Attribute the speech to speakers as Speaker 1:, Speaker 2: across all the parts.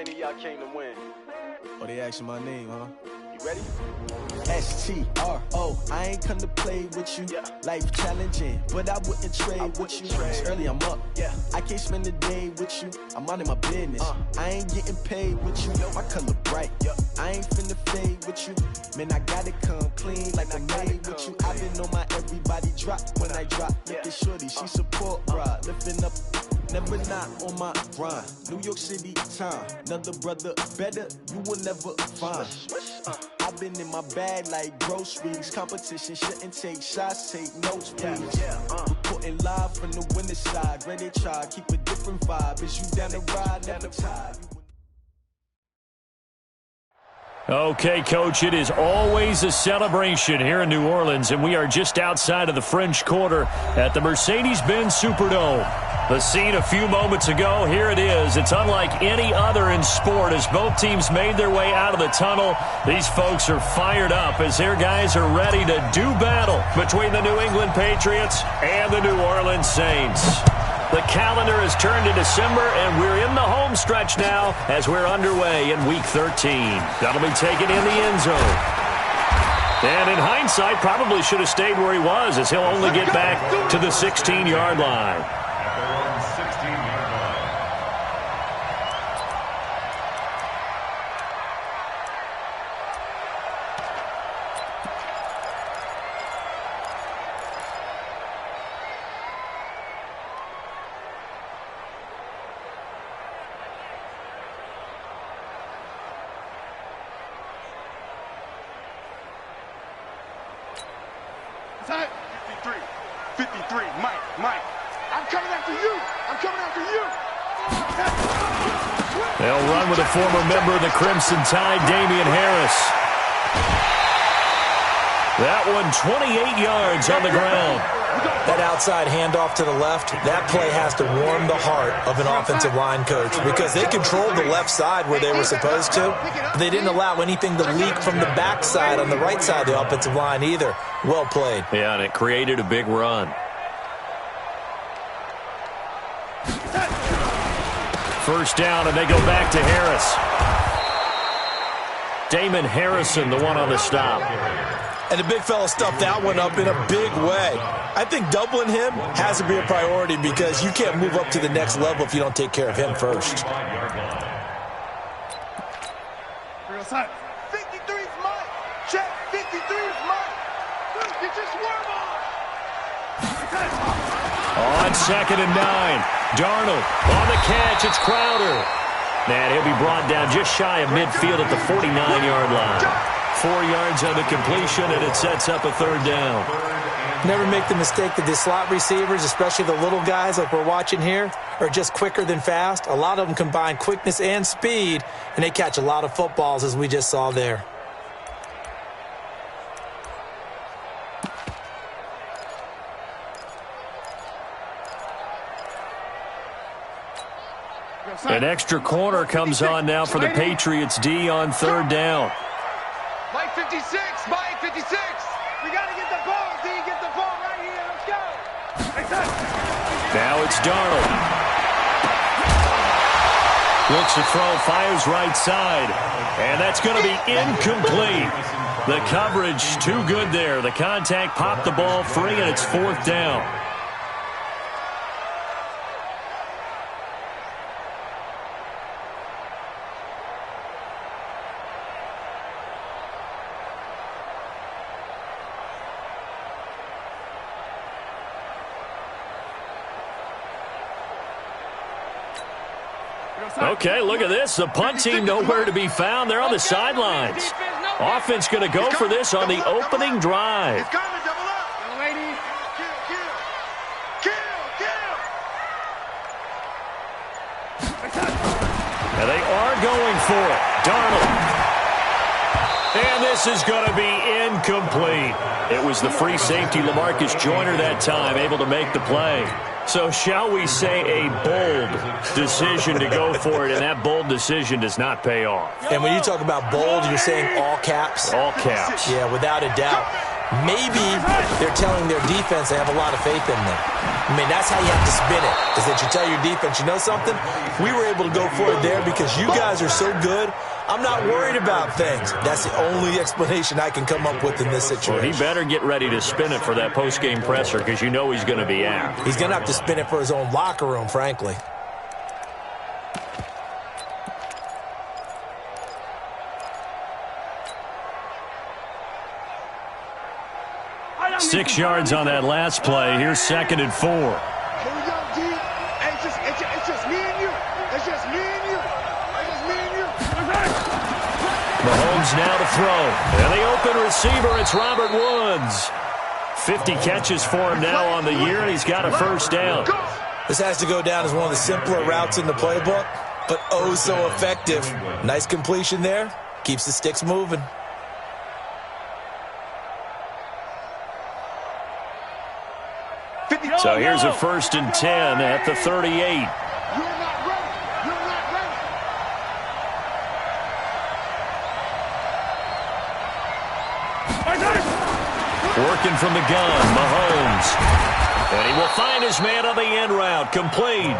Speaker 1: many of y'all came to win?
Speaker 2: Oh, they asking my name, huh?
Speaker 1: You ready?
Speaker 2: STRO, I ain't come to play with you.
Speaker 1: Yeah.
Speaker 2: Life challenging, but I wouldn't trade with you. It's early, I'm up.
Speaker 1: Yeah.
Speaker 2: I can't spend the day with you. I'm out in my business. I ain't getting paid with you. My color bright. I ain't finna fade with you. Man, I gotta come clean like I made with you. I've been on my everybody drop when I drop. Look at shorty, she support rod. Lifting up, never not on my grind. New York City time. Another brother better, you will never find. I've been in my bag like groceries. Competition shouldn't take shots, take notes, please. Reporting live from the winner side. Ready to try, keep a different vibe. Is you down the ride, never tired.
Speaker 3: Okay, Coach, it is always a celebration here in New Orleans, and we are just outside of the French Quarter at the Mercedes-Benz Superdome. The scene a few moments ago, here it is. It's unlike any other in sport as both teams made their way out of the tunnel. These folks are fired up as their guys are ready to do battle between the New England Patriots and the New Orleans Saints. The calendar has turned to December, and we're in the home stretch now as we're underway in Week 13. That'll be taken in the end zone. And in hindsight, probably should have stayed where he was as he'll only get back to the 16-yard line.
Speaker 1: Time. 53, Mike. I'm coming after you.
Speaker 3: They'll run with a former member of the Crimson Tide, Damian Harris. That one 28 yards on the ground.
Speaker 4: That outside handoff to the left, that play has to warm the heart of an offensive line coach because they controlled the left side where they were supposed to. But they didn't allow anything to leak from the backside on the right side of the offensive line either. Well played.
Speaker 3: Yeah, and it created a big run. First down, and they go back to Harris. Damon Harrison, the one on the stop.
Speaker 4: And the big fella stuffed that one up in a big way. I think doubling him has to be a priority because you can't move up to the next level if you don't take care of him first.
Speaker 1: 53's Mike. Check. 53's Mike. You just warm up.
Speaker 3: On 2nd and 9. Darnold on the catch. It's Crowder. And he'll be brought down just shy of midfield at the 49-yard line. 4 yards on the completion, and it sets up a third down.
Speaker 4: Never make the mistake that the slot receivers, especially the little guys like we're watching here, are just quicker than fast. A lot of them combine quickness and speed, and they catch a lot of footballs, as we just saw there.
Speaker 3: An extra corner comes on now for the Patriots D on third down.
Speaker 1: Mike 56. We got to get the ball, D. Get the ball right here. Let's go.
Speaker 3: Now it's Darnold. Looks to throw, fires right side. And that's going to be incomplete. The coverage too good there. The contact popped the ball free, and it's fourth down. Okay, look at this. The punt team nowhere to be found. They're on the sidelines. Offense going to go for this on the opening drive. And they are going for it. Darnold. And this is going to be incomplete. It was the free safety, LaMarcus Joyner, that time, able to make the play. So shall we say a bold decision to go for it, and that bold decision does not pay off.
Speaker 4: And when you talk about bold, you're saying all caps?
Speaker 3: All caps.
Speaker 4: Yeah, without a doubt. Maybe they're telling their defense they have a lot of faith in them. I mean, that's how you have to spin it, is that you tell your defense, you know something? We were able to go for it there because you guys are so good. I'm not worried about things. That's the only explanation I can come up with in this situation.
Speaker 3: Well, he better get ready to spin it for that post-game presser because you know he's going to be out.
Speaker 4: He's going to have to spin it for his own locker room, frankly.
Speaker 3: Six yards on that last play. Here's 2nd and 4.
Speaker 1: Here we go, D. Hey, it's just me and you. It's just me and you. It's just me and you.
Speaker 3: Mahomes now to throw. And the open receiver, it's Robert Woods. 50 catches for him now on the year, and he's got a first down.
Speaker 4: This has to go down as one of the simpler routes in the playbook, but oh so effective. Nice completion there. Keeps the sticks moving.
Speaker 3: So here's a 1st and 10 at the 38.
Speaker 1: You're not ready. You're not ready.
Speaker 3: Working from the gun, Mahomes. And he will find his man on the end route. Complete.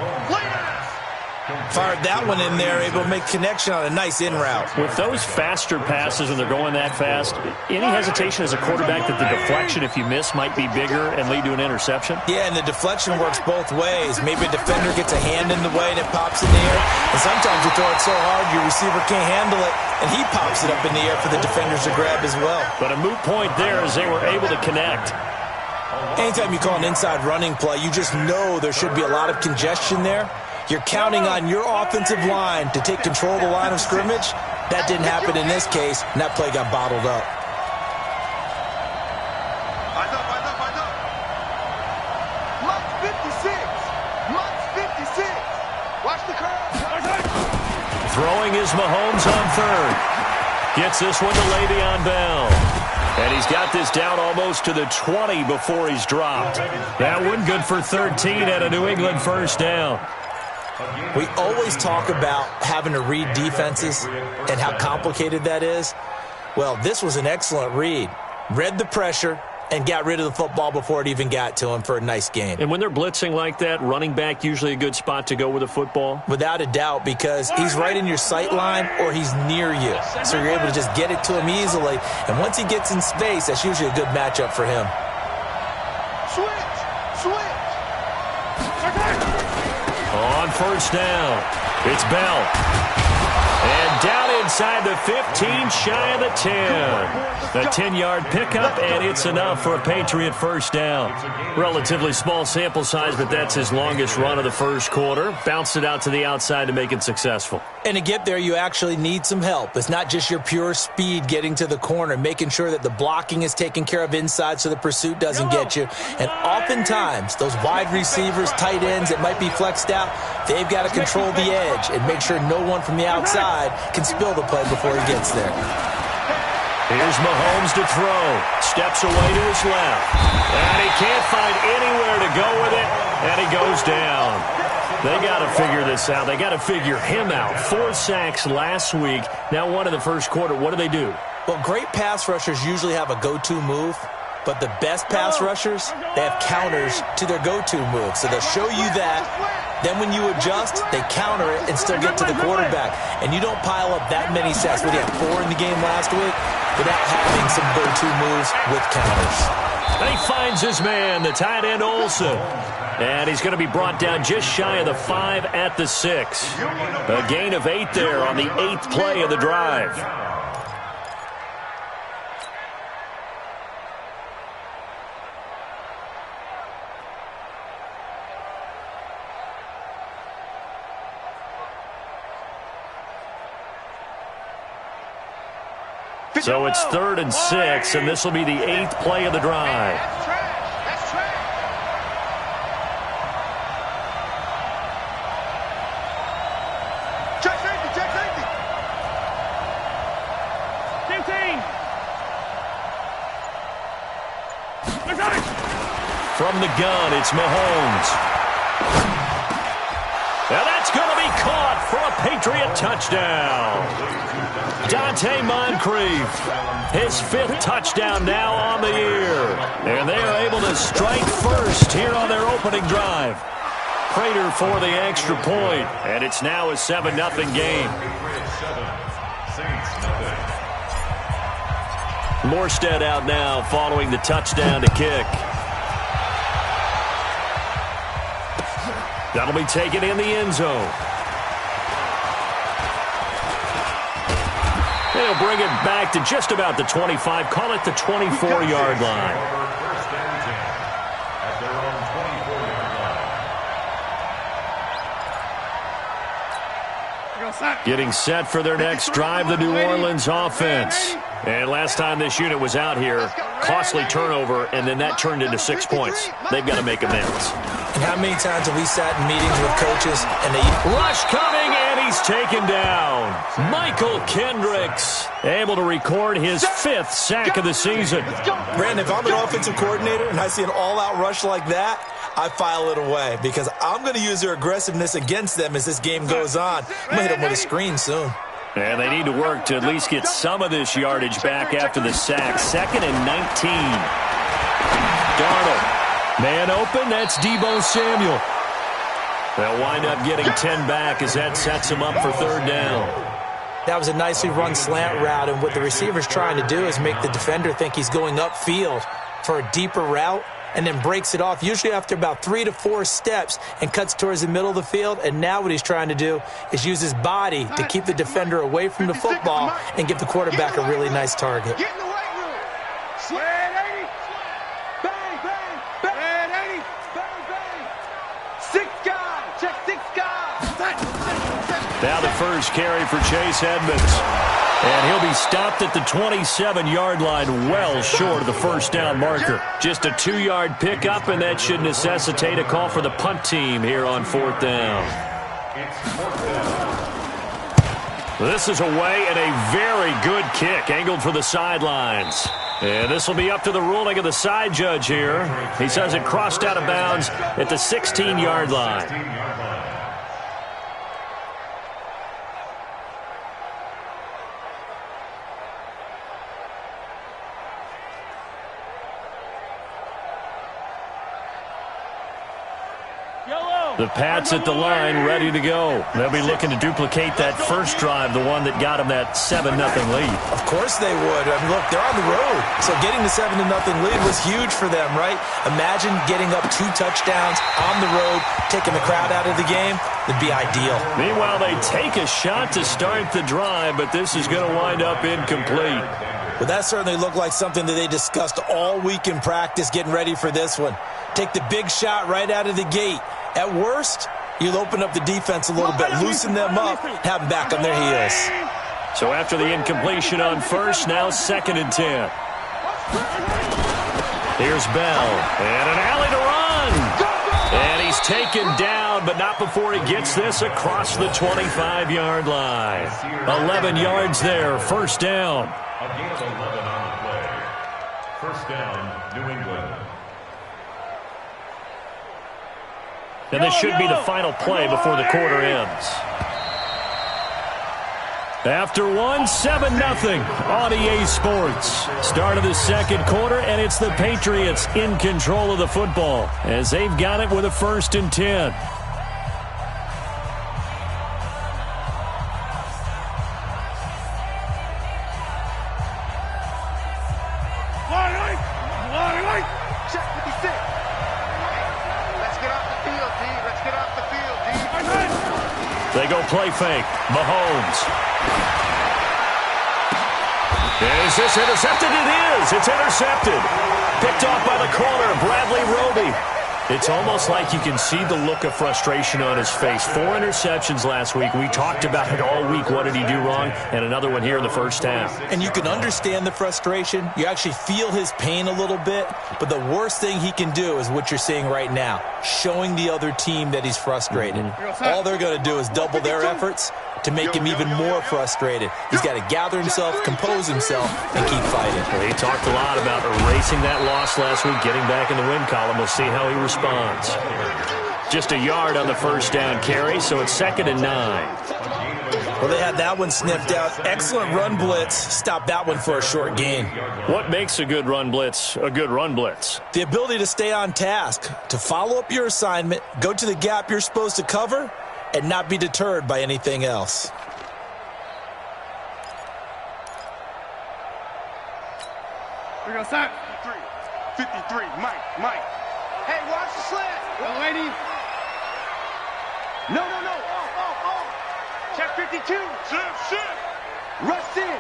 Speaker 4: Fired that one in there, able to make connection on a nice in route.
Speaker 3: With those faster passes and they're going that fast, any hesitation as a quarterback that the deflection, if you miss, might be bigger and lead to an interception?
Speaker 4: Yeah, and the deflection works both ways. Maybe a defender gets a hand in the way and it pops in the air. And sometimes you throw it so hard your receiver can't handle it, and he pops it up in the air for the defenders to grab as well.
Speaker 3: But a moot point there as they were able to connect.
Speaker 4: Anytime you call an inside running play, you just know there should be a lot of congestion there. You're counting on your offensive line to take control of the line of scrimmage. That didn't happen in this case, and that play got bottled up.
Speaker 1: Mark 56. Mark 56. Watch the curve.
Speaker 3: Throwing is Mahomes on 3rd. Gets this one to Le'Veon Bell. And he's got this down almost to the 20 before he's dropped. That one good for 13 at a New England first down.
Speaker 4: We always talk about having to read defenses and how complicated that is. Well, this was an excellent read. Read the pressure and got rid of the football before it even got to him for a nice gain.
Speaker 3: And when they're blitzing like that, running back usually a good spot to go with a football?
Speaker 4: Without a doubt, because he's right in your sight line or he's near you. So you're able to just get it to him easily. And once he gets in space, that's usually a good matchup for him.
Speaker 1: Switch.
Speaker 3: On first down, it's Bell. And down inside the 15, shy of the 10. A 10-yard pickup, and it's enough for a Patriot first down. Relatively small sample size, but that's his longest run of the first quarter. Bounced it out to the outside to make it successful.
Speaker 4: And to get there, you actually need some help. It's not just your pure speed getting to the corner, making sure that the blocking is taken care of inside so the pursuit doesn't get you. And oftentimes, those wide receivers, tight ends that might be flexed out, they've got to control the edge and make sure no one from the outside can spill the play before he gets there.
Speaker 3: Here's Mahomes to throw. Steps away to his left. And he can't find anywhere to go with it, and he goes down. They got to figure this out. They got to figure him out. 4 sacks last week. Now one in the first quarter. What do?
Speaker 4: Well, great pass rushers usually have a go-to move, but the best pass rushers, they have counters to their go-to move. So they'll show you that. Then when you adjust, they counter it and still get to the quarterback. And you don't pile up that many sacks. We had 4 in the game last week without having some go-to moves with counters.
Speaker 3: And he finds his man, the tight end Olsen. And he's going to be brought down just shy of the 5 at the 6. A gain of 8 there on the 8th play of the drive. So it's 3rd and 6, and this will be the 8th play of the drive.
Speaker 1: That's trash. Check safety. 15.
Speaker 3: From the gun, it's Mahomes. Now that's going to be He caught for a Patriot touchdown. Dante Moncrief, his 5th touchdown now on the year. And they are able to strike first here on their opening drive. Prater for the extra point, and it's now a 7-0 game. Morstead out now following the touchdown to kick. That'll be taken in the end zone. They'll bring it back to just about the 25, call it the 24-yard line. Getting set for their next drive, the New Orleans offense. And last time this unit was out here, costly turnover, and then that turned into 6 points. They've got to make amends.
Speaker 4: And how many times have we sat in meetings with coaches and they...
Speaker 3: Rush coming, and he's taken down. Michael Kendricks able to record his 5th sack of the season.
Speaker 4: Brandon, if I'm an offensive coordinator and I see an all-out rush like that, I file it away because I'm going to use their aggressiveness against them as this game goes on. I'm going to hit them with a screen soon.
Speaker 3: And they need to work to at least get some of this yardage back after the sack. 2nd and 19. Darnold. Man open, that's Deebo Samuel. They'll wind up getting 10 back as that sets them up for 3rd down.
Speaker 4: That was a nicely run slant route, and what the receiver's trying to do is make the defender think he's going upfield for a deeper route and then breaks it off, usually after about 3 to 4 steps, and cuts towards the middle of the field. And now what he's trying to do is use his body to keep the defender away from the football and give the quarterback a really nice target.
Speaker 1: Get in the weight room. Sweat 80. Bang, bang, bang. 80. Bang, bang. 6 guys. Check 6 guys.
Speaker 3: Now the first carry for Chase Edmonds. And he'll be stopped at the 27-yard line, well short of the 1st down marker. Just a 2-yard pickup, and that should necessitate a call for the punt team here on 4th down. This is away, and a very good kick, angled for the sidelines. And this will be up to the ruling of the side judge here. He says it crossed out of bounds at the 16-yard line. The Pats at the line, ready to go. They'll be looking to duplicate that first drive, the one that got them that 7-0 lead.
Speaker 4: Of course they would. I mean, look, they're on the road. So getting the 7-0 lead was huge for them, right? Imagine getting up 2 touchdowns on the road, taking the crowd out of the game. It'd be ideal.
Speaker 3: Meanwhile, they take a shot to start the drive, but this is going to wind up incomplete.
Speaker 4: Well, that certainly looked like something that they discussed all week in practice, getting ready for this one. Take the big shot right out of the gate. At worst, you'll open up the defense a little bit, loosen them up, have them back on their heels.
Speaker 3: So after the incompletion on first, now 2nd and 10. Here's Bell, and an alley to run. And he's taken down, but not before he gets this across the 25-yard line. 11 yards there, 1st down.
Speaker 5: A gain of 11 on the play. 1st down, New England.
Speaker 3: And this should be the final play before the quarter ends. After one, 7-0 on EA Sports. Start of the 2nd quarter, and it's the Patriots in control of the football as they've got it with a 1st and 10.
Speaker 1: Check 56. Let's get off the field, D. Let's get off the field, D.
Speaker 3: They go play fake. Mahomes. Is this intercepted? It is. It's intercepted. Picked off by the corner, Bradley Roby. It's almost like you can see the look of frustration on his face. 4 interceptions last week. We talked about it all week. What did he do wrong? And another one here in the 1st half.
Speaker 4: And you can understand the frustration. You actually feel his pain a little bit. But the worst thing he can do is what you're seeing right now, showing the other team that he's frustrated. All they're going to do is double their efforts to make him even more frustrated. He's got to gather himself, compose himself, and keep fighting.
Speaker 3: Well, he talked a lot about erasing that loss last week, getting back in the win column. We'll see how he responds. just a yard on the first down carry, so it's 2nd and 9.
Speaker 4: Well, they had that one sniffed out. Excellent run blitz. Stop that one for a short gain.
Speaker 3: What makes a good run blitz a good run blitz?
Speaker 4: The ability to stay on task, to follow up your assignment, go to the gap you're supposed to cover, and not be deterred by anything else.
Speaker 1: We're going to start. 53, Mike. Hey, watch the slant. Well, lady. No. Oh. Check 52. Shit. Rush in.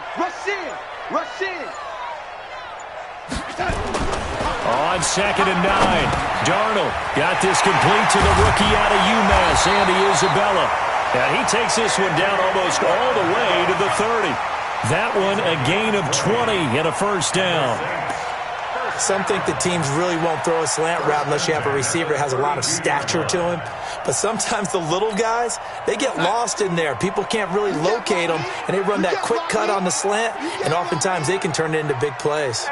Speaker 3: On 2nd and 9, Darnold got this complete to the rookie out of UMass, Andy Isabella. And he takes this one down almost all the way to the 30. That one a gain of 20 and a first down.
Speaker 4: Some think the teams really won't throw a slant route unless you have a receiver that has a lot of stature to him. But sometimes the little guys, they get lost in there. People can't really locate them, and they run that quick cut on the slant, and oftentimes they can turn it into big plays.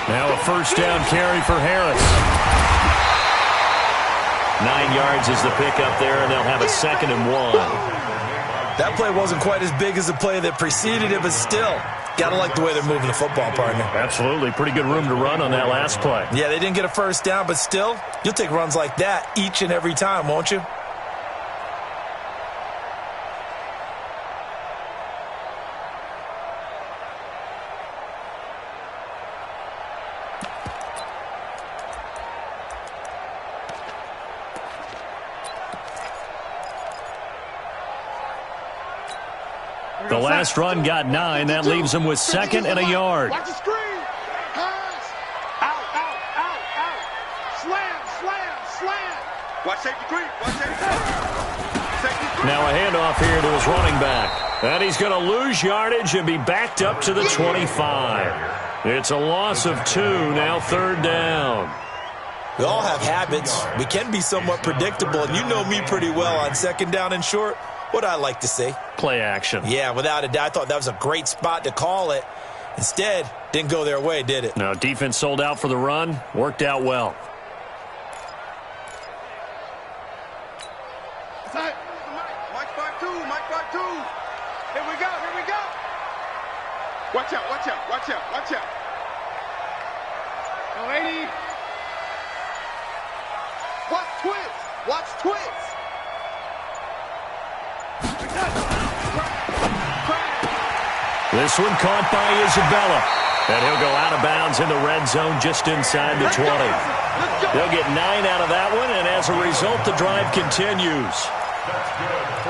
Speaker 3: Now a first down carry for Harris. 9 yards is the pickup there, and they'll have a 2nd and 1.
Speaker 4: That play wasn't quite as big as the play that preceded it, but still, got to like the way they're moving the football, partner.
Speaker 3: Absolutely. Pretty good room to run on that last play.
Speaker 4: Yeah, they didn't get a first down, but still, you'll take runs like that each and every time, won't you?
Speaker 3: The last run got 9. That leaves him with 2nd and a yard.
Speaker 1: Watch the screen. Pass. Out. Slam. Watch safety creep.
Speaker 3: Now a handoff here to his running back. And he's going to lose yardage and be backed up to the 25. It's a loss of 2, now 3rd down.
Speaker 4: We all have habits. We can be somewhat predictable, and you know me pretty well on 2nd down and short. What I like to see.
Speaker 3: Play action.
Speaker 4: Yeah, without a doubt. I thought that was a great spot to call it. Instead, didn't go their way, did it?
Speaker 3: No, defense sold out for the run. Worked out well.
Speaker 1: Mike 5-2. Here we go. Watch out. Oh, 80. Watch twist.
Speaker 3: This one caught by Isabella. And he'll go out of bounds in the red zone just inside the 20. They'll get 9 out of that one, and as a result, the drive continues.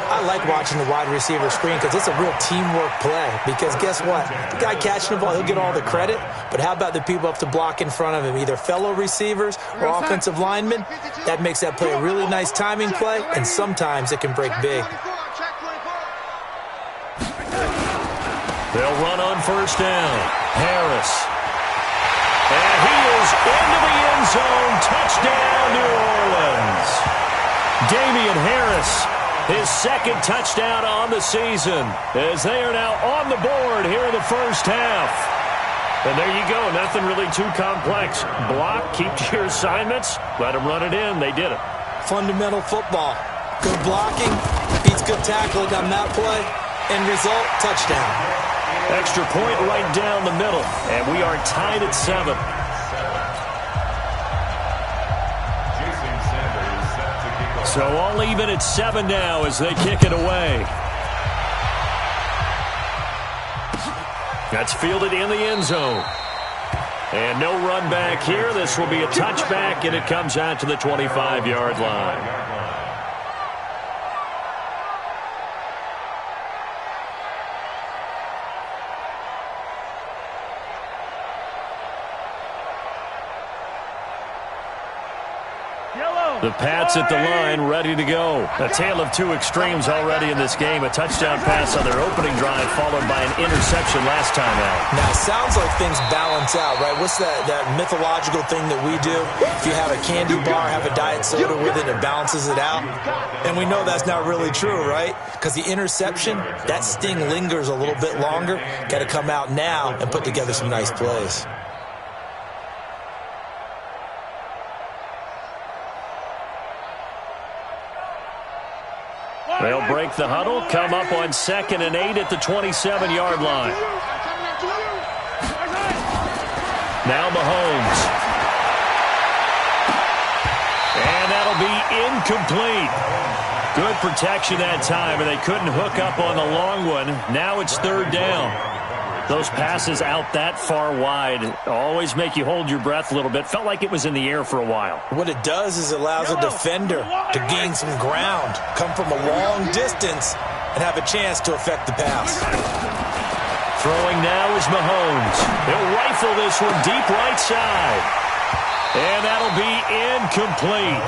Speaker 4: I like watching the wide receiver screen because it's a real teamwork play. Because guess what? The guy catching the ball, he'll get all the credit. But how about the people up to block in front of him, either fellow receivers or offensive linemen? That makes that play a really nice timing play, and sometimes it can break big.
Speaker 3: They'll run on first down. Harris. And he is into the end zone. Touchdown, New Orleans. Damian Harris, his 2nd touchdown on the season, as they are now on the board here in the first half. And there you go. Nothing really too complex. Block, keep to your assignments, let them run it in. They did it.
Speaker 4: Fundamental football. Good blocking, beats good tackling on that play. End result, touchdown.
Speaker 3: Extra point right down the middle, and we are tied at 7. So all even at 7 now as they kick it away. That's fielded in the end zone. And no run back here. This will be a touchback, and it comes out to the 25-yard line. The Pats at the line, ready to go. A tale of 2 extremes already in this game. A touchdown pass on their opening drive, followed by an interception last time out.
Speaker 4: Now, it sounds like things balance out, right? What's that mythological thing that we do? If you have a candy bar, have a diet soda with it, it balances it out. And we know that's not really true, right? Because the interception, that sting lingers a little bit longer. Got to come out now and put together some nice plays.
Speaker 3: They'll break the huddle, come up on 2nd and 8 at the 27-yard line. Now Mahomes. And that'll be incomplete. Good protection that time, and they couldn't hook up on the long one. Now it's 3rd down. Those passes out that far wide always make you hold your breath a little bit. Felt like it was in the air for a while.
Speaker 4: What it does is it allows a defender to gain some ground, come from a long distance, and have a chance to affect the pass.
Speaker 3: Throwing now is Mahomes. He'll rifle this one deep right side. And that'll be incomplete.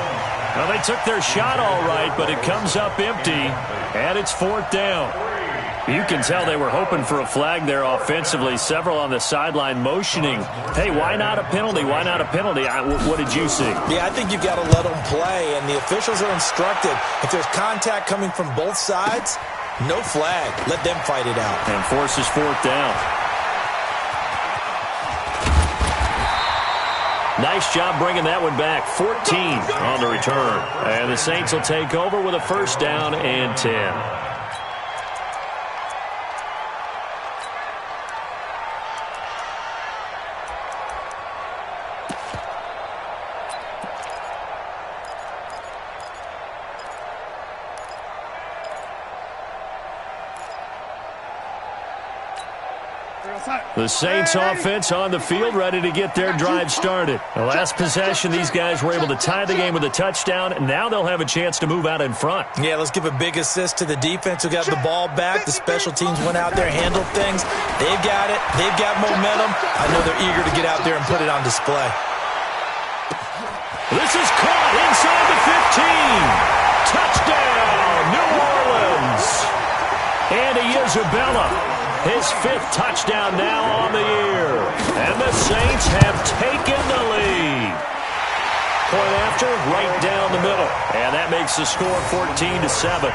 Speaker 3: Well, they took their shot all right, but it comes up empty, and it's 4th down. You can tell they were hoping for a flag there offensively. Several on the sideline motioning, hey, why not a penalty? Why not a penalty? What did you see?
Speaker 4: Yeah, I think you've got to let them play, and the officials are instructed. If there's contact coming from both sides, no flag. Let them fight it out.
Speaker 3: And forces 4th down. Nice job bringing that one back. 14 on the return. And the Saints will take over with a 1st down and 10. The Saints offense on the field, ready to get their drive started. The last possession, these guys were able to tie the game with a touchdown, and now they'll have a chance to move out in front.
Speaker 4: Yeah, let's give a big assist to the defense who got the ball back. The special teams went out there, handled things. They've got it. They've got momentum. I know they're eager to get out there and put it on display.
Speaker 3: This is caught inside the 15. Touchdown, New Orleans. Andy Isabella. His 5th touchdown now on the year. And the Saints have taken the lead. Point after, right down the middle. And that makes the score 14-7.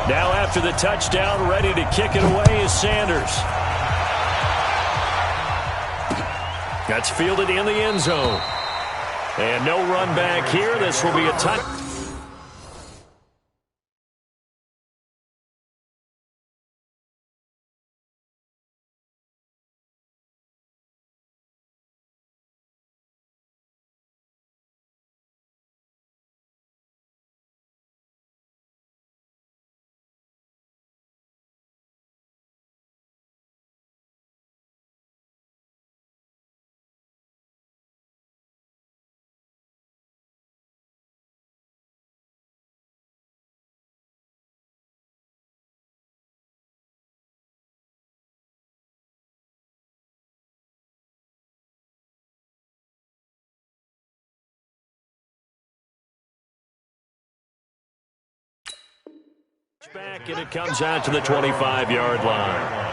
Speaker 3: Now after the touchdown, ready to kick it away is Sanders. That's fielded in the end zone. And no run back here. This will be a touch. Back, and it comes out to the 25-yard line.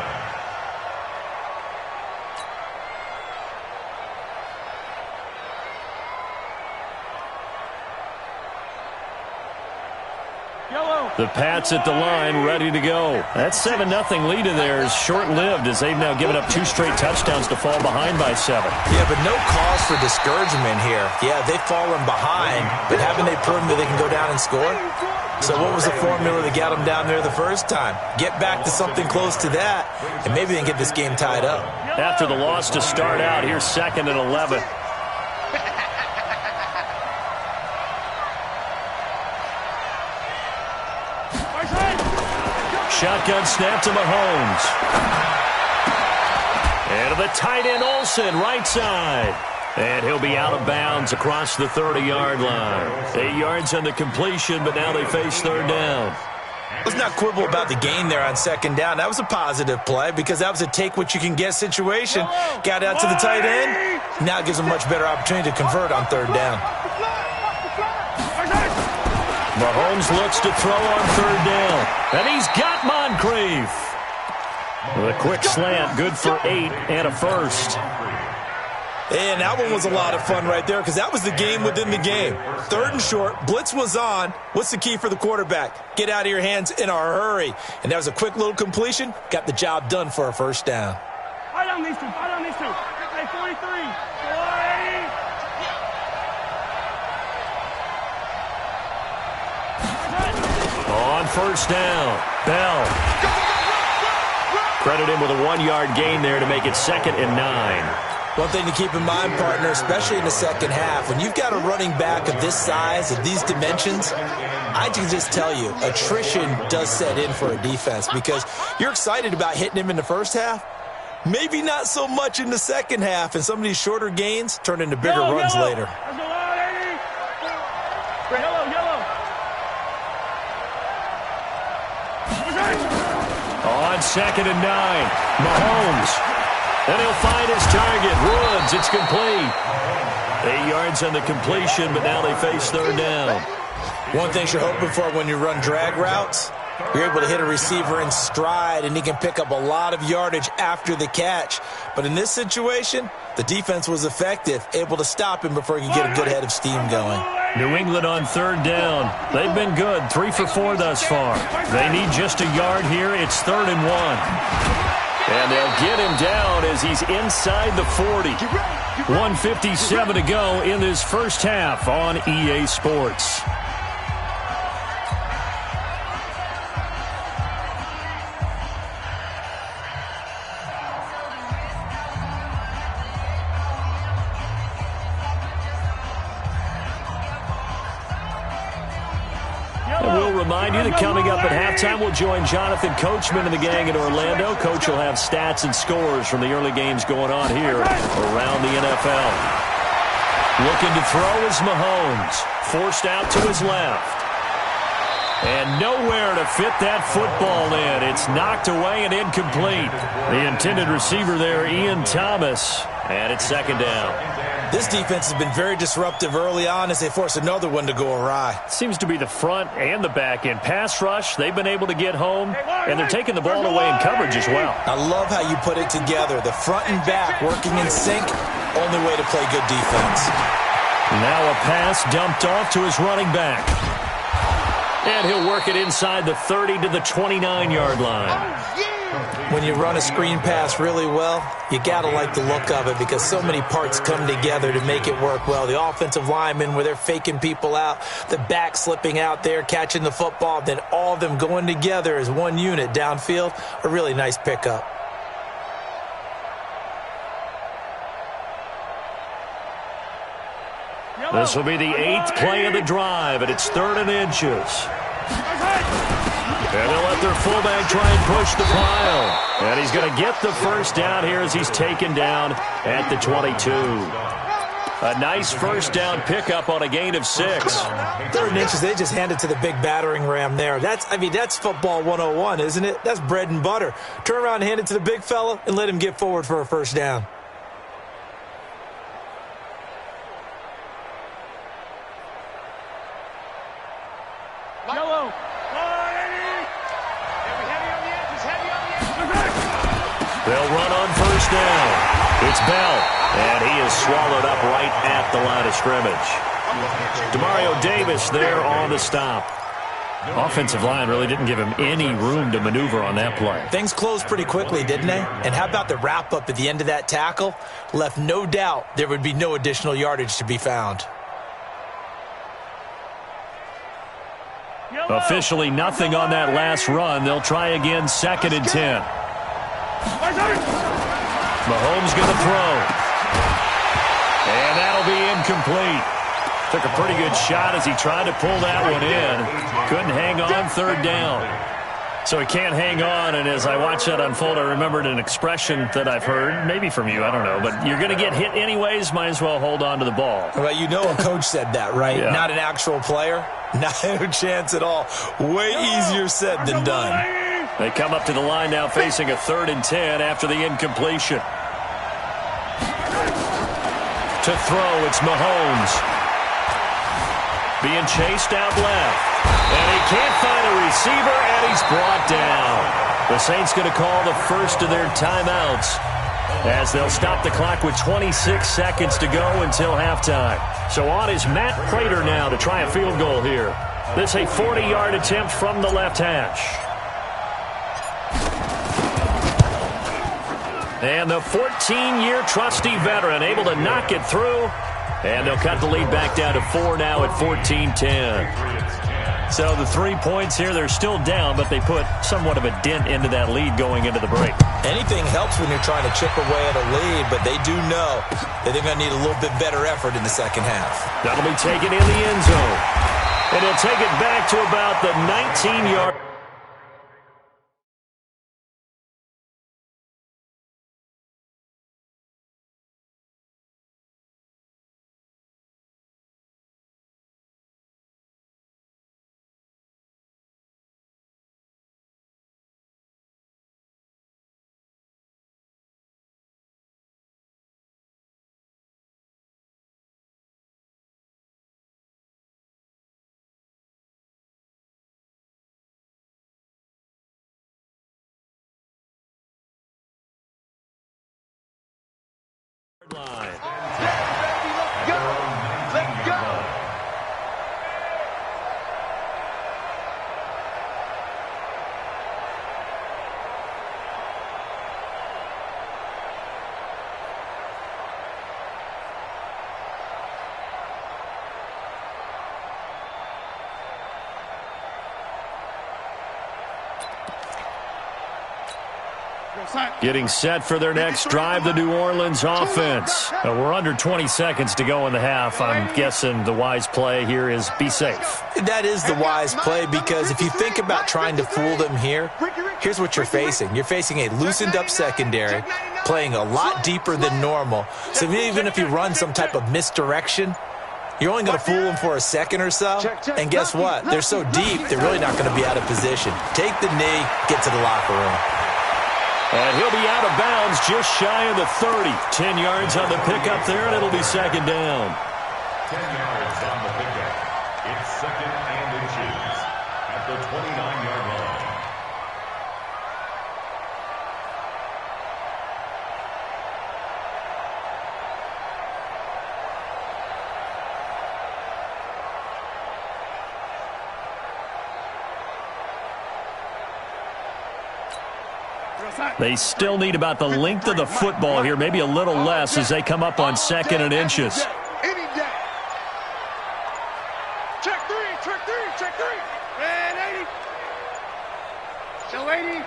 Speaker 3: The Pats at the line, ready to go. That 7-0 lead of theirs short-lived as they've now given up 2 straight touchdowns to fall behind by 7.
Speaker 4: Yeah, but no cause for discouragement here. Yeah, they've fallen behind, but haven't they proven that they can go down and score? So what was the formula that got them down there the first time? Get back to something close to that, and maybe they can get this game tied up.
Speaker 3: After the loss to start out, here's 2nd and 11. Shotgun snap to Mahomes. And to the tight end Olsen, right side. And he'll be out of bounds across the 30-yard line. 8 yards on the completion, but now they face 3rd down.
Speaker 4: Let's not quibble about the gain there on 2nd down. That was a positive play because that was a take-what-you-can-get situation. Got out to the tight end. Now it gives them a much better opportunity to convert on 3rd down.
Speaker 3: Mahomes looks to throw on 3rd down. And he's got Moncrief. With a quick slant, good for 8 and a first.
Speaker 4: And that one was a lot of fun right there because that was the game within the game. 3rd and short, blitz was on. What's the key for the quarterback? Get out of your hands in a hurry. And that was a quick little completion. Got the job done for a first down.
Speaker 1: Right on these two. Right on these two. Hey, 42.
Speaker 3: first down. Bell. Credit him with a 1-yard gain there to make it 2nd and 9.
Speaker 4: One thing to keep in mind, partner, especially in the second half, when you've got a running back of this size, of these dimensions, I can just tell you, attrition does set in for a defense because you're excited about hitting him in the first half. Maybe not so much in the second half, and some of these shorter gains turn into bigger runs later.
Speaker 3: On 2nd and 9, Mahomes. And he'll find his target. Woods, it's complete. 8 yards on the completion, but now they face 3rd down.
Speaker 4: One thing you're hoping for when you run drag routes, you're able to hit a receiver in stride, and he can pick up a lot of yardage after the catch. But in this situation, the defense was effective, able to stop him before he could get a good head of steam going.
Speaker 3: New England on 3rd down. They've been good, 3 for 4 thus far. They need just a yard here. It's 3rd and 1. And they'll get him down as he's inside the 40. 1:57 to go in this first half on EA Sports. Remind you that coming up at halftime, we'll join Jonathan Coachman and the gang in Orlando. Coach will have stats and scores from the early games going on here around the NFL. Looking to throw is Mahomes. Forced out to his left. And nowhere to fit that football in. It's knocked away and incomplete. The intended receiver there, Ian Thomas. And it's 2nd down.
Speaker 4: This defense has been very disruptive early on as they force another one to go awry.
Speaker 3: Seems to be the front and the back end. Pass rush, they've been able to get home, and they're taking the ball away in coverage as well.
Speaker 4: I love how you put it together. The front and back working in sync, only way to play good defense.
Speaker 3: Now a pass dumped off to his running back. And he'll work it inside the 30 to the 29-yard line.
Speaker 4: When you run a screen pass really well, you got to like the look of it because so many parts come together to make it work well. The offensive linemen, where they're faking people out, the back slipping out there, catching the football, then all of them going together as one unit downfield, a really nice pickup.
Speaker 3: This will be the 8th play of the drive, and it's 3rd and inches. And they'll let their fullback try and push the pile. And he's going to get the first down here as he's taken down at the 22. A nice first down pickup on a gain of 6.
Speaker 4: 3rd and inches, they just handed to the big battering ram there. That's football 101, isn't it? That's bread and butter. Turn around and hand it to the big fella and let him get forward for a first down.
Speaker 1: Yellow.
Speaker 3: They'll run on first down. It's Bell, and he is swallowed up right at the line of scrimmage. Demario Davis there on the stop. Offensive line really didn't give him any room to maneuver on that play.
Speaker 4: Things closed pretty quickly, didn't they? And how about the wrap-up at the end of that tackle? Left no doubt there would be no additional yardage to be found.
Speaker 3: Officially nothing on that last run. They'll try again, 2nd and 10. Mahomes going to throw. And that'll be incomplete. Took a pretty good shot as he tried to pull that one in. Couldn't hang on 3rd down. So he can't hang on, and as I watched that unfold, I remembered an expression that I've heard, maybe from you, I don't know, but you're going to get hit anyways, might as well hold on to the ball.
Speaker 4: Well, you know a coach said that, right?
Speaker 3: Yeah.
Speaker 4: Not an actual player. Not a chance at all. Way easier said than done.
Speaker 3: They come up to the line now facing a 3rd and 10 after the incompletion. To throw, it's Mahomes. Being chased out left. And he can't find a receiver, and he's brought down. The Saints going to call the first of their timeouts as they'll stop the clock with 26 seconds to go until halftime. So on is Matt Prater now to try a field goal here. This a 40-yard attempt from the left hash. And the 14-year trusty veteran able to knock it through. And they'll cut the lead back down to 4 now at 14-10. So the 3 points here, they're still down, but they put somewhat of a dent into that lead going into the break.
Speaker 4: Anything helps when you're trying to chip away at a lead, but they do know that they're going to need a little bit better effort in the second half.
Speaker 3: That'll be taken in the end zone. And he'll take it back to about the 19-yard. Line.
Speaker 1: Let's go! Let's go!
Speaker 3: Getting set for their next drive, the New Orleans offense. We're under 20 seconds to go in the half. I'm guessing the wise play here is be safe.
Speaker 4: That is the wise play, because if you think about trying to fool them here, here's what you're facing. You're facing a loosened up secondary, playing a lot deeper than normal. So even if you run some type of misdirection, you're only going to fool them for a second or so. And guess what? They're so deep, they're really not going to be out of position. Take the knee, get to the locker room.
Speaker 3: And he'll be out of bounds just shy of the 30. 10 yards on the pickup there, and it'll be second down.
Speaker 5: 10 yards on the pickup. It's second and inches at the 29-yard line.
Speaker 3: They still need about the length of the football here, maybe a little less as they come up on second and inches.
Speaker 1: Any day. Check three, check three, check three. Red 80. Show 80.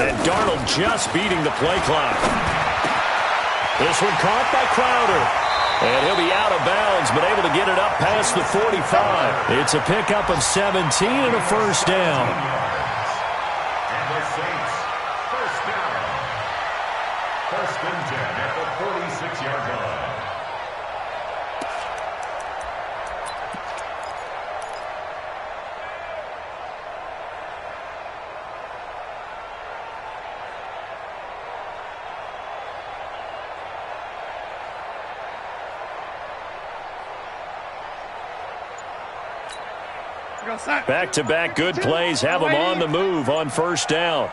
Speaker 3: And Darnold just beating the play clock. This one caught by Crowder. And he'll be out of bounds, but able to get it up past the 45. It's a pickup of 17 and a first down.
Speaker 5: First and 10 at the 46-yard line.
Speaker 3: Back-to-back good plays have them on the move on first down.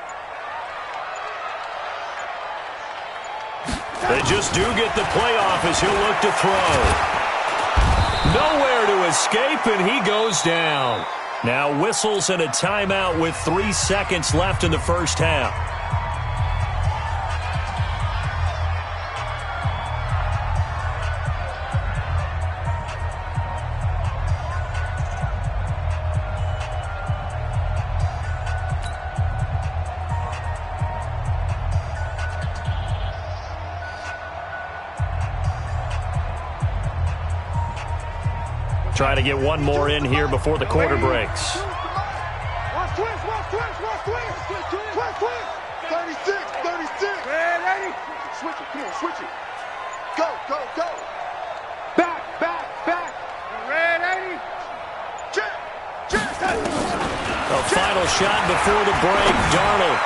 Speaker 3: They just do get the playoff as he'll look to throw. Nowhere to escape, and he goes down. Now whistles and a timeout with 3 seconds left in the first half. Try to get one more in here before the quarter breaks.
Speaker 1: Watch twist, watch twist, watch twist. Twist, twist. 36, 36. Red 80. Switch it, come on, switch it. Go, go, go. Back, back, back. Red 80. Check, check.
Speaker 3: A final shot before the break. Darnold.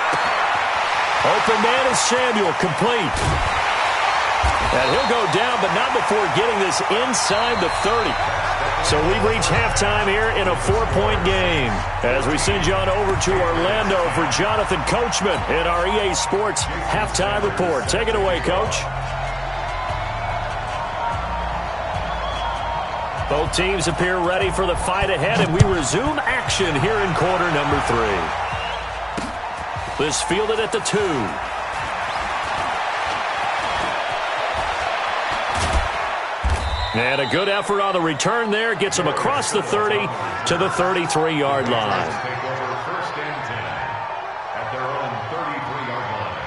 Speaker 3: Open man is Samuel, complete. And he'll go down, but not before getting this inside the 30. So we've reached halftime here in a 4-point game. As we send you on over to Orlando for Jonathan Coachman in our EA Sports Halftime Report. Take it away, Coach. Both teams appear ready for the fight ahead, and we resume action here in quarter number 3. This fielded at the 2. And a good effort on the return there. Gets him across the 30 to the 33-yard line.
Speaker 5: Take over first and 10 at their own 33-yard line.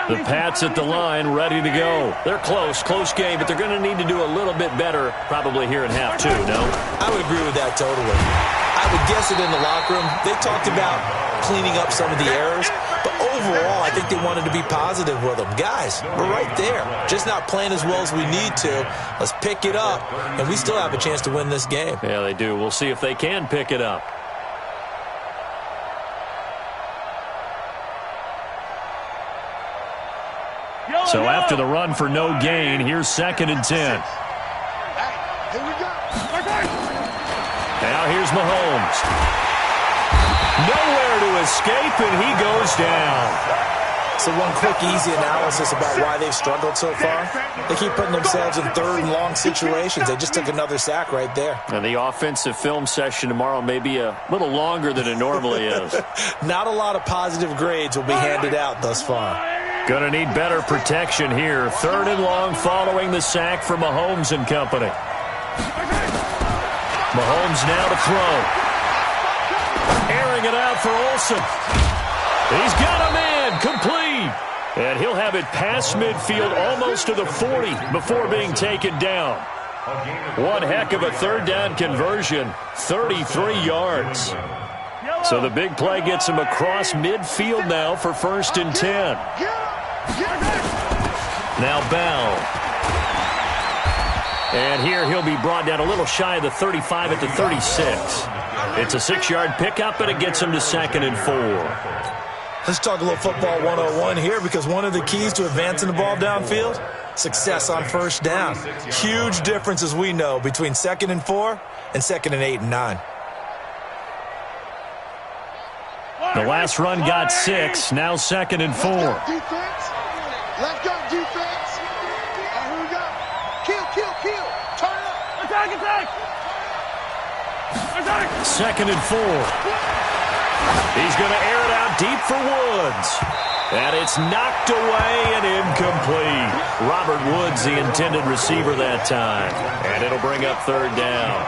Speaker 3: The Pats at the line, ready to go. They're close game, but they're going to need to do a little bit better probably here in half two, no?
Speaker 4: I would agree with that totally. I would guess it in the locker room. They talked about cleaning up some of the errors, but overall, I think they wanted to be positive with them. Guys, we're right there. Just not playing as well as we need to. Let's pick it up, and we still have a chance to win this game.
Speaker 3: Yeah, they do. We'll see if they can pick it up. So after the run for no gain, here's 2nd and 10.
Speaker 1: Here we go.
Speaker 3: Now here's Mahomes. Nowhere to escape, and he goes down.
Speaker 4: So one quick, easy analysis about why they've struggled so far. They keep putting themselves in 3rd and long situations. They just took another sack right there.
Speaker 3: And the offensive film session tomorrow may be a little longer than it normally is.
Speaker 4: Not a lot of positive grades will be handed out thus far.
Speaker 3: Going to need better protection here. 3rd and long following the sack from Mahomes and company. Mahomes now to throw. Airing it out for Olsen. He's got a man complete. And he'll have it past midfield almost to the 40 before being taken down. One heck of a 3rd down conversion. 33 yards. So the big play gets him across midfield now for 1st and 10. Now Bell. And here he'll be brought down a little shy of the 35 at the 36. It's a 6-yard pickup, and it gets him to 2nd and 4.
Speaker 4: Let's talk a little football 101 here, because one of the keys to advancing the ball downfield, success on 1st down. Huge difference, as we know, between 2nd and 4 and 2nd and 8 and 9.
Speaker 3: The last run got 6. Now 2nd and 4.
Speaker 1: Let's go, defense. Here we go. Kill. Turn up. Attack.
Speaker 3: 2nd and 4. He's going to air it out deep for Woods. And it's knocked away and incomplete. Robert Woods, the intended receiver that time. And it'll bring up 3rd down.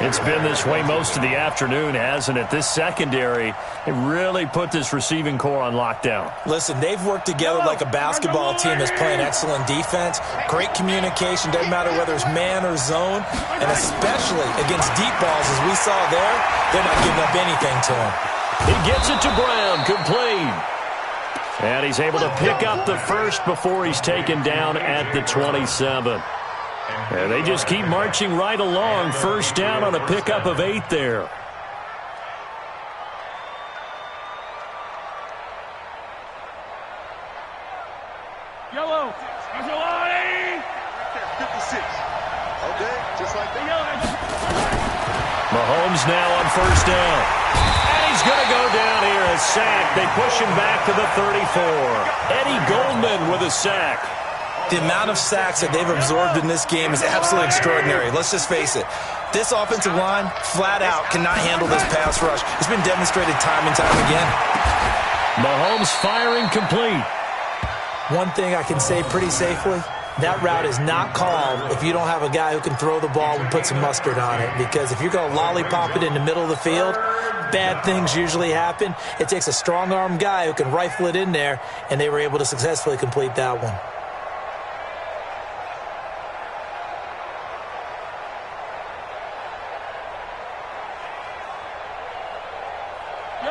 Speaker 3: It's been this way most of the afternoon, hasn't it? This secondary, it really put this receiving core on lockdown.
Speaker 4: Listen, they've worked together like a basketball team that's playing excellent defense. Great communication, doesn't matter whether it's man or zone. And especially against deep balls, as we saw there, they're not giving up anything to him.
Speaker 3: He gets it to Brown, complete. And he's able to pick up the 1st before he's taken down at the 27. And they just keep marching right along. 1st down on a pickup of 8 there.
Speaker 1: Yellow. 56. Okay, just like that.
Speaker 3: Mahomes now on 1st down. And he's going to go down here. A sack. They push him back to the 34. Eddie Goldman with a sack.
Speaker 4: The amount of sacks that they've absorbed in this game is absolutely extraordinary. Let's just face it. This offensive line, flat out, cannot handle this pass rush. It's been demonstrated time and time again.
Speaker 3: Mahomes firing complete.
Speaker 4: One thing I can say pretty safely, that route is not called if you don't have a guy who can throw the ball and put some mustard on it. Because if you're going to lollipop it in the middle of the field, bad things usually happen. It takes a strong-arm guy who can rifle it in there, and they were able to successfully complete that one.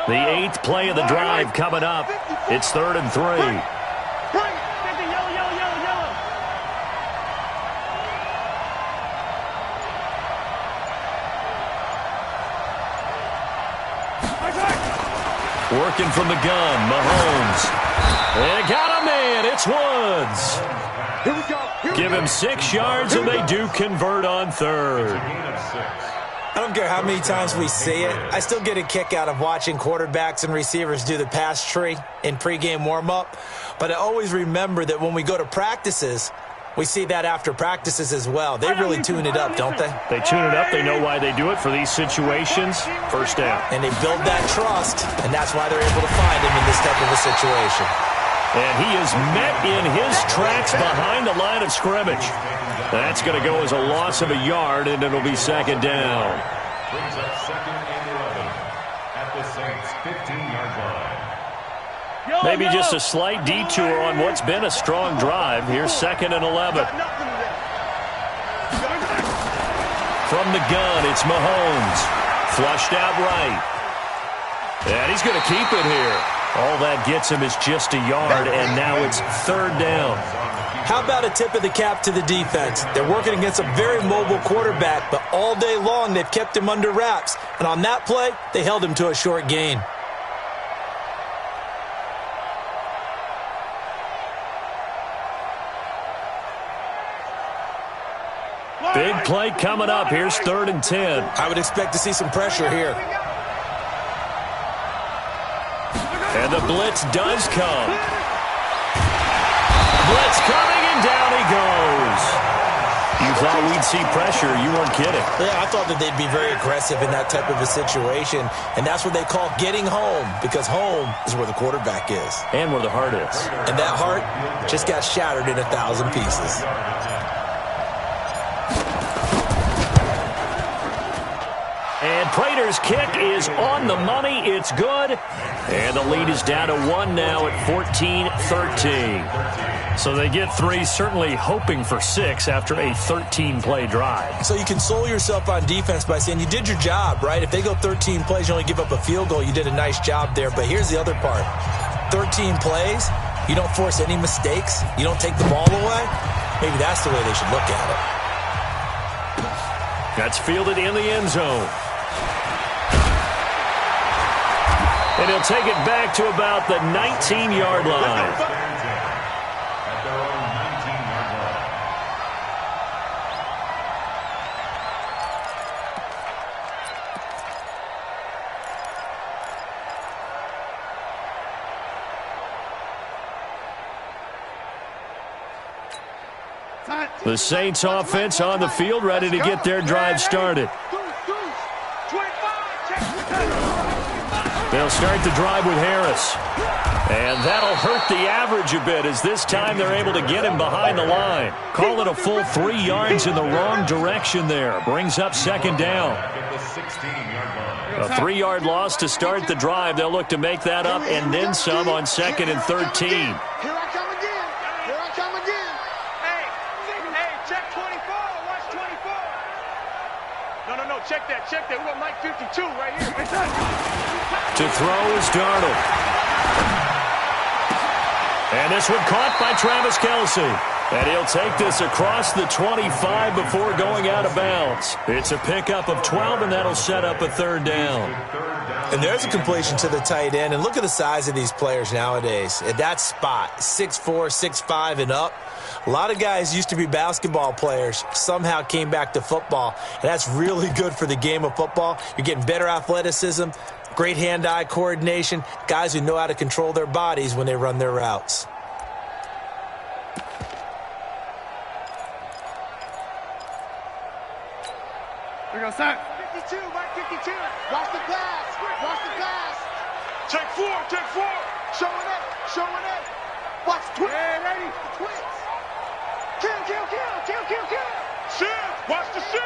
Speaker 3: The 8th play of the drive coming up. It's 3rd and 3. Working from the gun, Mahomes. They got a man. It's Woods.
Speaker 1: Here we go.
Speaker 3: Give him 6 yards, and they do convert on 3rd.
Speaker 4: I don't care how many times we see it. I still get a kick out of watching quarterbacks and receivers do the pass tree in pregame warm-up. But I always remember that when we go to practices, We see that after practices as well. They really tune it up, don't they?
Speaker 3: They tune it up. They know why they do it for these situations. First down.
Speaker 4: And they build that trust, and that's why they're able to find him in this type of a situation.
Speaker 3: And he is met in his tracks behind the line of scrimmage. That's going to go as a loss of a yard, and it'll be second down.
Speaker 5: Brings up second and 11 at the Saints' 15-yard line.
Speaker 3: Maybe just a slight detour on what's been a strong drive. Here's second and 11. From the gun, it's Mahomes. Flushed out right. And he's going to keep it here. All that gets him is just a yard, and now it's third down.
Speaker 4: How about a tip of the cap to the defense? They're working against a very mobile quarterback, but all day long they've kept him under wraps. And on that play, they held him to a short gain.
Speaker 3: Big play coming up. Here's third and 10.
Speaker 4: I would expect to see some pressure here.
Speaker 3: And the blitz does come. Blitz coming, and down he goes. You thought we'd see pressure. You weren't kidding.
Speaker 4: Yeah, I thought that they'd be very aggressive in that type of a situation, and that's what they call getting home, because home is where the quarterback is.
Speaker 3: And where the heart is.
Speaker 4: And that heart just got shattered in 1,000 pieces.
Speaker 3: And Prater's kick is on the money. It's good. And the lead is down to 1 now at 14-13. So they get 3, certainly hoping for 6 after a 13-play drive.
Speaker 4: So you console yourself on defense by saying you did your job, right? If they go 13 plays, you only give up a field goal, you did a nice job there. But here's the other part. 13 plays, you don't force any mistakes, you don't take the ball away. Maybe that's the way they should look at it.
Speaker 3: That's fielded in the end zone. And he'll take it back to about the 19-yard line.
Speaker 5: At their own 19-yard line.
Speaker 3: The Saints offense on the field, ready to get their drive started. They'll start the drive with Harris. And that'll hurt the average a bit, as this time they're able to get him behind the line. Call it a full 3 yards in the wrong direction there. Brings up second down. A 3-yard loss to start the drive. They'll look to make that up and then some on second and 13.
Speaker 1: Here I come again. Here I come again. Hey, check 24. Watch 24. No, check that. We got Mike 52 right here.
Speaker 3: To throw is Darnold. And this one caught by Travis Kelce. And he'll take this across the 25 before going out of bounds. It's a pickup of 12, and that'll set up a third down.
Speaker 4: And there's a completion to the tight end. And look at the size of these players nowadays. At that spot, 6'4", 6'5", and up. A lot of guys used to be basketball players, somehow came back to football. And that's really good for the game of football. You're getting better athleticism, great hand-eye coordination, guys who know how to control their bodies when they run their routes.
Speaker 1: Here goes Sack. 52, Mike 52. Watch the pass. Watch the pass. Check 4. Showing it. Watch twins. Twins. Kill. Shift. Watch the shift.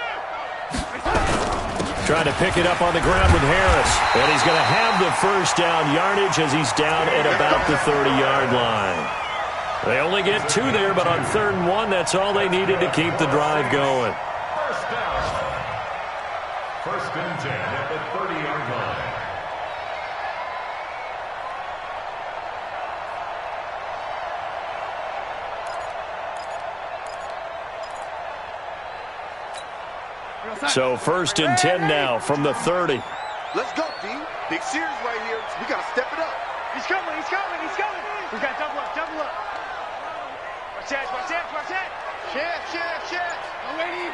Speaker 3: Trying to pick it up on the ground with Harris. And he's going to have the first down yardage as he's down at about the 30-yard line. They only get 2 there, but on 3rd and 1, that's all they needed to keep the drive going.
Speaker 5: First down. First and 10 at the 30-yard line.
Speaker 3: So 1st and 10 now from the 30.
Speaker 1: Let's go, D. Big series right here. We got to step it up. He's coming. We got double up. Watch that. Shit. I'm ready.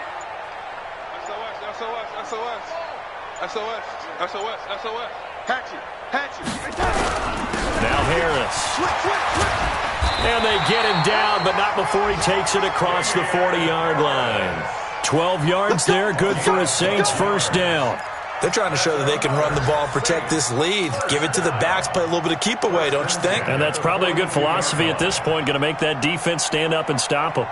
Speaker 1: SOS. Hatchet.
Speaker 3: Now Harris.
Speaker 1: Switch.
Speaker 3: And they get him down, but not before he takes it across the 40-yard line. 12 yards there, good for a Saints first down.
Speaker 4: They're trying to show that they can run the ball and protect this lead. Give it to the backs, play a little bit of keep away, don't you think?
Speaker 3: And that's probably a good philosophy at this point, going to make that defense stand up and stop them.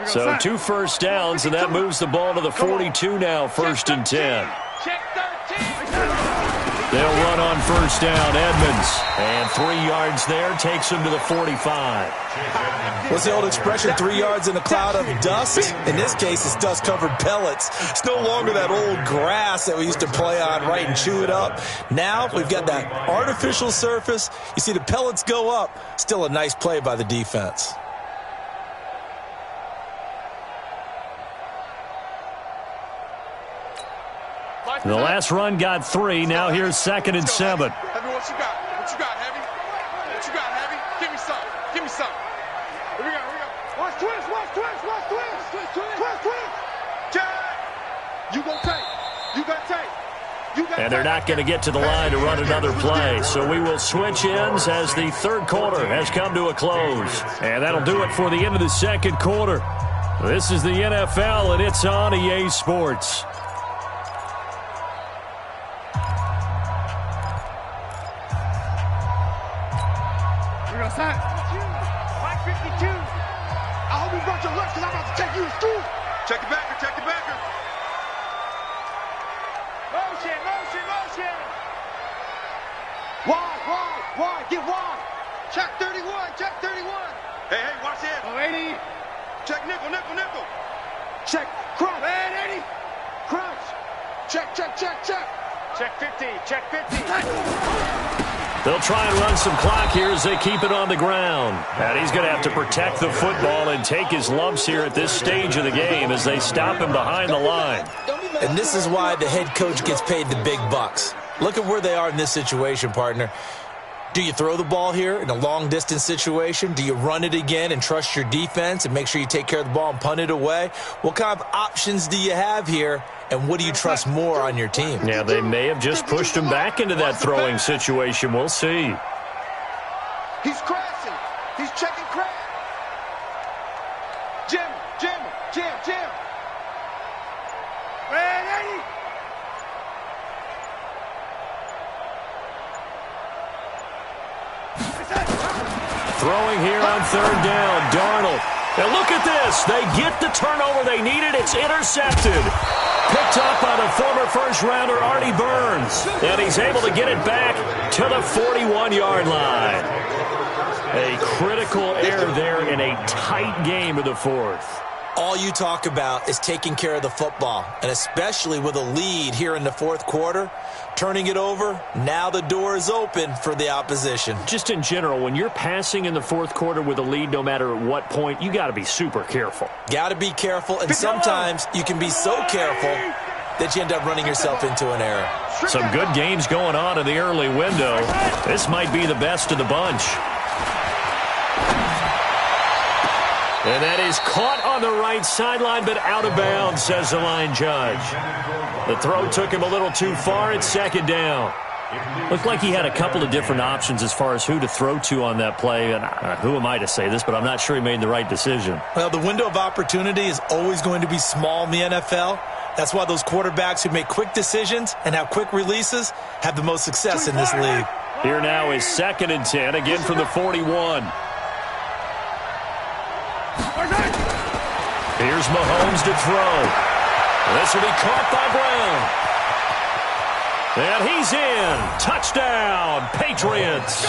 Speaker 3: So 2 first downs, and that moves the ball to the 42 now, 1st and 10. They'll run on first down, Edmonds. And 3 yards there takes him to the 45.
Speaker 4: What's the old expression, 3 yards in a cloud of dust? In this case, it's dust-covered pellets. It's no longer that old grass that we used to play on, right, and chew it up. Now we've got that artificial surface. You see the pellets go up. Still a nice play by the defense.
Speaker 3: The last run got 3. Now here's 2nd and 7.
Speaker 1: Heavy, what you got? What you got, Heavy? What you got, Heavy? Give me some. Give me some. Here we go. Watch twist. Watch twist. Watch twist. Twist, twist. Jack. You gonna take. You got take.
Speaker 3: And they're not going to get to the line to run another play. So we will switch ends as the 3rd quarter has come to a close. And that'll do it for the end of the 2nd quarter. This is the NFL, and it's on EA Sports.
Speaker 1: Mike 52. I hope you brought your lunch because I'm about to take you to school. Check the backer, check the backer. Motion, motion, motion. Wide, get wide. Check 31, check 31. Hey, watch this. Oh, 80. Check nickel. Check crunch. Man, 80. Crunch. Check. Check 50, check 50.
Speaker 3: They'll try and run some clock here as they keep it on the ground. And he's going to have to protect the football and take his lumps here at this stage of the game as they stop him behind the line.
Speaker 4: And this is why the head coach gets paid the big bucks. Look at where they are in this situation, partner. Do you throw the ball here in a long-distance situation? Do you run it again and trust your defense and make sure you take care of the ball and punt it away? What kind of options do you have here, and what do you trust more on your team?
Speaker 3: Yeah, they may have just pushed him back into that throwing situation. We'll see.
Speaker 1: He's crashing. He's checking crash. Jim. Man, 80.
Speaker 3: Throwing here on 3rd down, Darnold. And look at this. They get the turnover they needed. It's intercepted. Picked up by the former first-rounder Artie Burns. And he's able to get it back to the 41-yard line. A critical error there in a tight game of the 4th.
Speaker 4: All you talk about is taking care of the football, and especially with a lead here in the 4th quarter, turning it over, now the door is open for the opposition.
Speaker 3: Just in general, when you're passing in the 4th quarter with a lead, no matter at what point, you got to be super careful.
Speaker 4: Got to be careful, and sometimes you can be so careful that you end up running yourself into an error.
Speaker 3: Some good games going on in the early window. This might be the best of the bunch. And that is caught on the right sideline, but out of bounds, says the line judge. The throw took him a little too far. It's 2nd down. Looked like he had a couple of different options as far as who to throw to on that play. And who am I to say this, but I'm not sure he made the right decision.
Speaker 4: Well, the window of opportunity is always going to be small in the NFL. That's why those quarterbacks who make quick decisions and have quick releases have the most success in this league.
Speaker 3: Here now is 2nd and 10, again from the 41. Here's Mahomes to throw. This will be caught by Brown. And he's in. Touchdown, Patriots.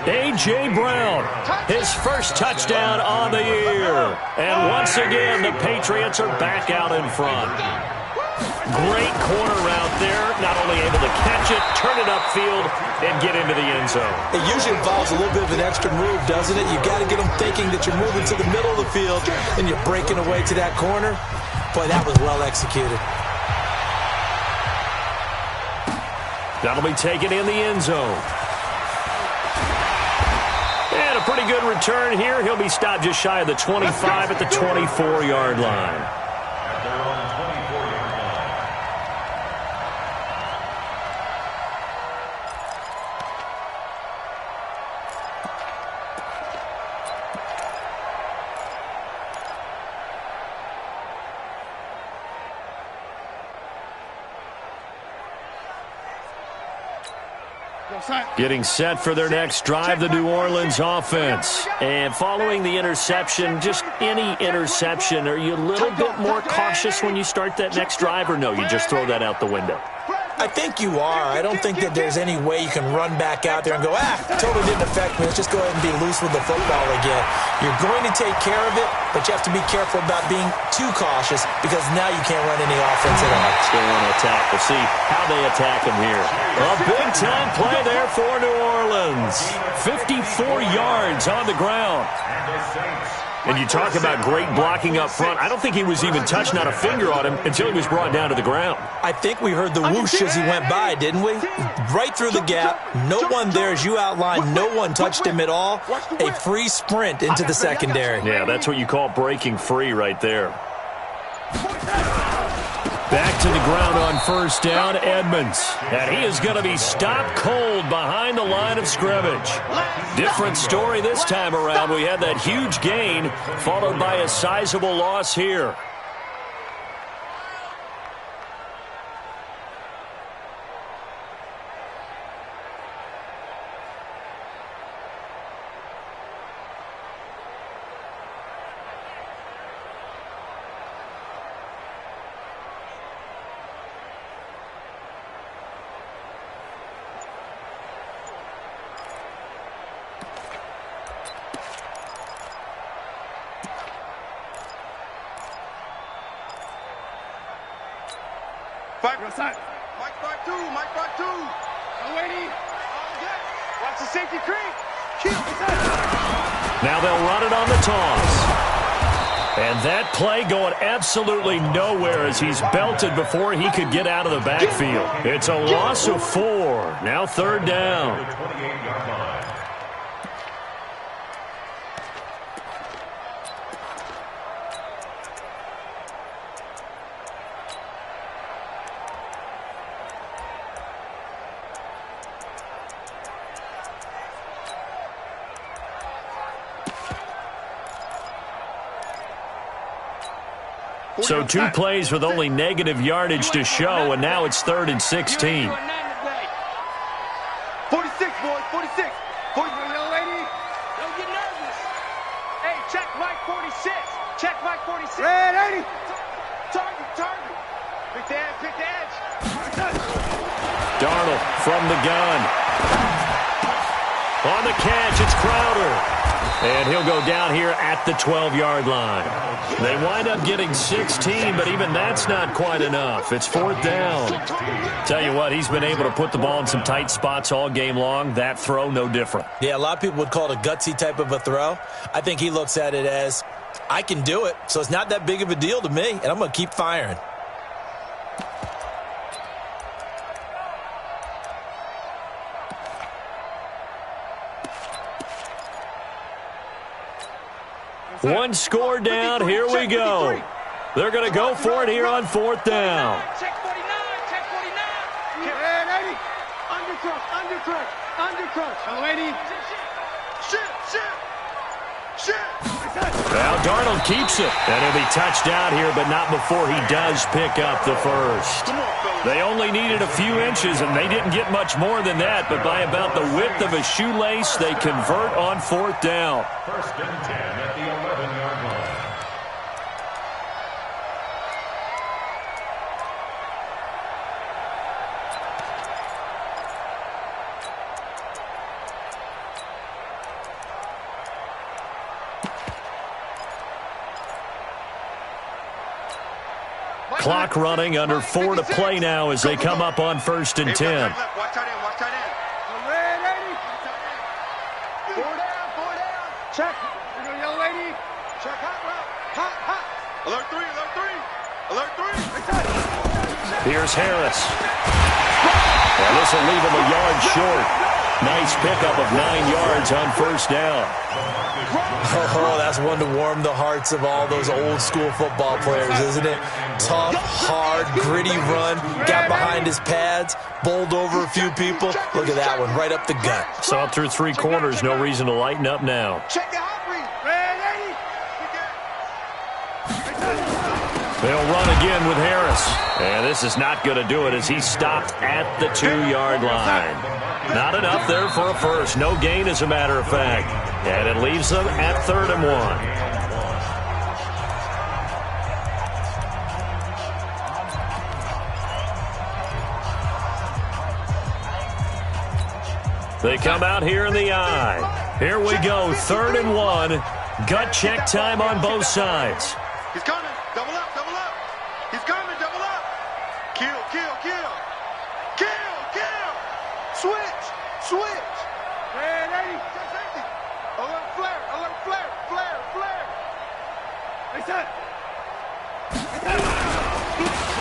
Speaker 3: A.J. Brown, his first touchdown on the year. And once again, the Patriots are back out in front. Great corner route there. Not only able to catch it, turn it upfield, and get into the end zone.
Speaker 4: It usually involves a little bit of an extra move, doesn't it? You've got to get them thinking that you're moving to the middle of the field and you're breaking away to that corner. Boy, that was well executed.
Speaker 3: That'll be taken in the end zone. And a pretty good return here. He'll be stopped just shy of the 25 at the 24-yard line.
Speaker 5: At their own 24-yard line.
Speaker 3: Getting set for their next drive, the New Orleans offense. And following the interception, just any interception, are you a little bit more cautious when you start that next drive, or no, you just throw that out the window?
Speaker 4: I think you are. I don't think that there's any way you can run back out there and go, totally didn't affect me. Let's just go ahead and be loose with the football again. You're going to take care of it, but you have to be careful about being too cautious because now you can't run any offense at all.
Speaker 3: Still want to attack. We'll see how they attack him here. A big-time play there for New Orleans. 54 yards on the ground. And you talk about great blocking up front. I don't think he was even touched, not a finger on him, until he was brought down to the ground.
Speaker 4: I think we heard the whoosh as he went by, didn't we? Right through the gap. No one there, as you outlined. No one touched him at all. A free sprint into the secondary.
Speaker 3: Yeah, that's what you call breaking free right there. Back to the ground on first down, Edmonds. And he is going to be stopped cold behind the line of scrimmage. Different story this time around. We had that huge gain, followed by a sizable loss here.
Speaker 1: Mike 5-2, Mike 5-2. I'm waiting. Watch the safety creep.
Speaker 3: Now they'll run it on the toss. And that play going absolutely nowhere as he's belted before he could get out of the backfield. It's a loss of 4. Now third down.
Speaker 5: 28-yard line.
Speaker 3: So 2 plays with only negative yardage to show, and now it's 3rd and 16.
Speaker 1: 46, boys, 46. Young lady, don't get nervous. Hey, check Mike 46. Check Mike 46. Red 80. Target. Pick the edge.
Speaker 3: Darnold from the gun. On the catch, it's Crowder. And he'll go down here at the 12-yard line. They wind up getting 16, but even that's not quite enough. It's 4th down. Tell you what, he's been able to put the ball in some tight spots all game long. That throw, no different.
Speaker 4: Yeah, a lot of people would call it a gutsy type of a throw. I think he looks at it as, I can do it, so it's not that big of a deal to me, and I'm going to keep firing.
Speaker 3: One score down. Here we go. They're going to go for it here on 4th down.
Speaker 1: Check 49. Red 80. Undercrunch. I'm waiting. Shit.
Speaker 3: Now Darnold keeps it. And he'll be touched out here, but not before he does pick up the first. They only needed a few inches, and they didn't get much more than that. But by about the width of a shoelace, they convert on 4th down.
Speaker 5: 1st and 10 at the 11-yard line.
Speaker 3: Clock running, under 4 to play now as they come up on 1st and 10.
Speaker 1: Watch tight end. Red 80. 4 down. Check. Young lady. Check hot. Alert 3.
Speaker 3: Here's Harris. Well, this will leave him a yard short. Nice pickup of 9 yards on first down.
Speaker 4: Oh, that's one to warm the hearts of all those old-school football players, isn't it? Tough, hard, gritty run, got behind his pads, bowled over a few people. Look at that one, right up the gut.
Speaker 3: Saw it through 3 quarters, no reason to lighten up now. They'll run again with Harris. And this is not going to do it as he's stopped at the 2-yard line. Not enough there for a first. No gain, as a matter of fact. And it leaves them at 3rd and 1. They come out here in the eye. Here we go, 3rd and 1. Gut check time on both sides.
Speaker 1: He's coming. Double up, double up. He's coming, double up. Kill, kill, kill. Kill, kill. Switch, switch. Man, 80. Alert flare, alert flare, flare, flare. They said.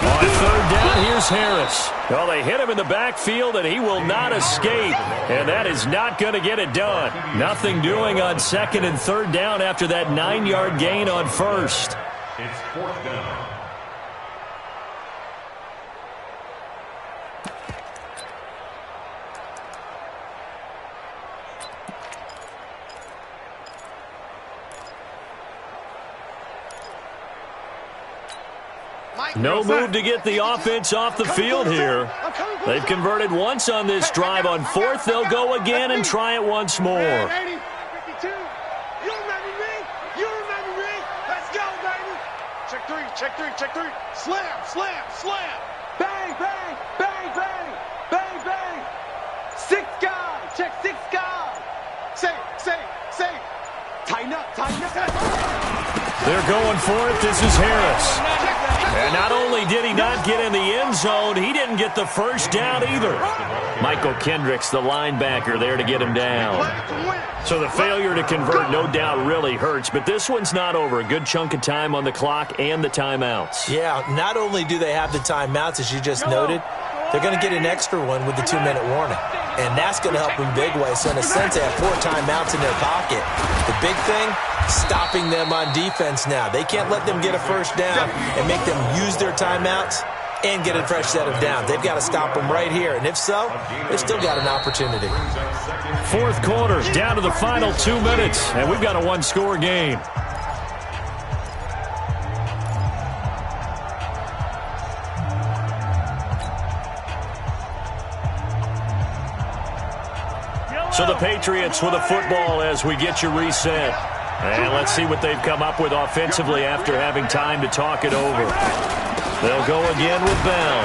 Speaker 3: On 3rd down, here's Harris. Well, they hit him in the backfield, and he will not escape. And that is not going to get it done. Nothing doing on 2nd and 3rd down after that 9-yard gain on 1st.
Speaker 5: It's 4th down.
Speaker 3: No move to get the offense off the field here. They've converted once on this drive. On 4th, they'll go again and try it once more.
Speaker 1: 52. You remember me? You remember me? Let's go, baby. Check 3, check 3, check 3. Slam, slam, slam. Bang, bang, bang, bang. Bang, bang. 6 guys. Check 6 guys. Say. Tighten up, tighten up.
Speaker 3: They're going for it. This is Harris. And not only did he not get in the end zone, he didn't get the first down either. Michael Kendricks, the linebacker, there to get him down. So the failure to convert no doubt really hurts, but this one's not over. A good chunk of time on the clock and the timeouts.
Speaker 4: Yeah, not only do they have the timeouts, as you just noted, they're going to get an extra one with the 2-minute warning. And that's going to help in big ways. So in a sense, they have 4 timeouts in their pocket. The big thing, stopping them on defense now. They can't let them get a first down and make them use their timeouts and get a fresh set of downs. They've got to stop them right here. And if so, they've still got an opportunity.
Speaker 3: 4th quarter, down to the final 2 minutes. And we've got a 1-score game. So the Patriots with a football as we get you reset. And let's see what they've come up with offensively after having time to talk it over. They'll go again with Bell.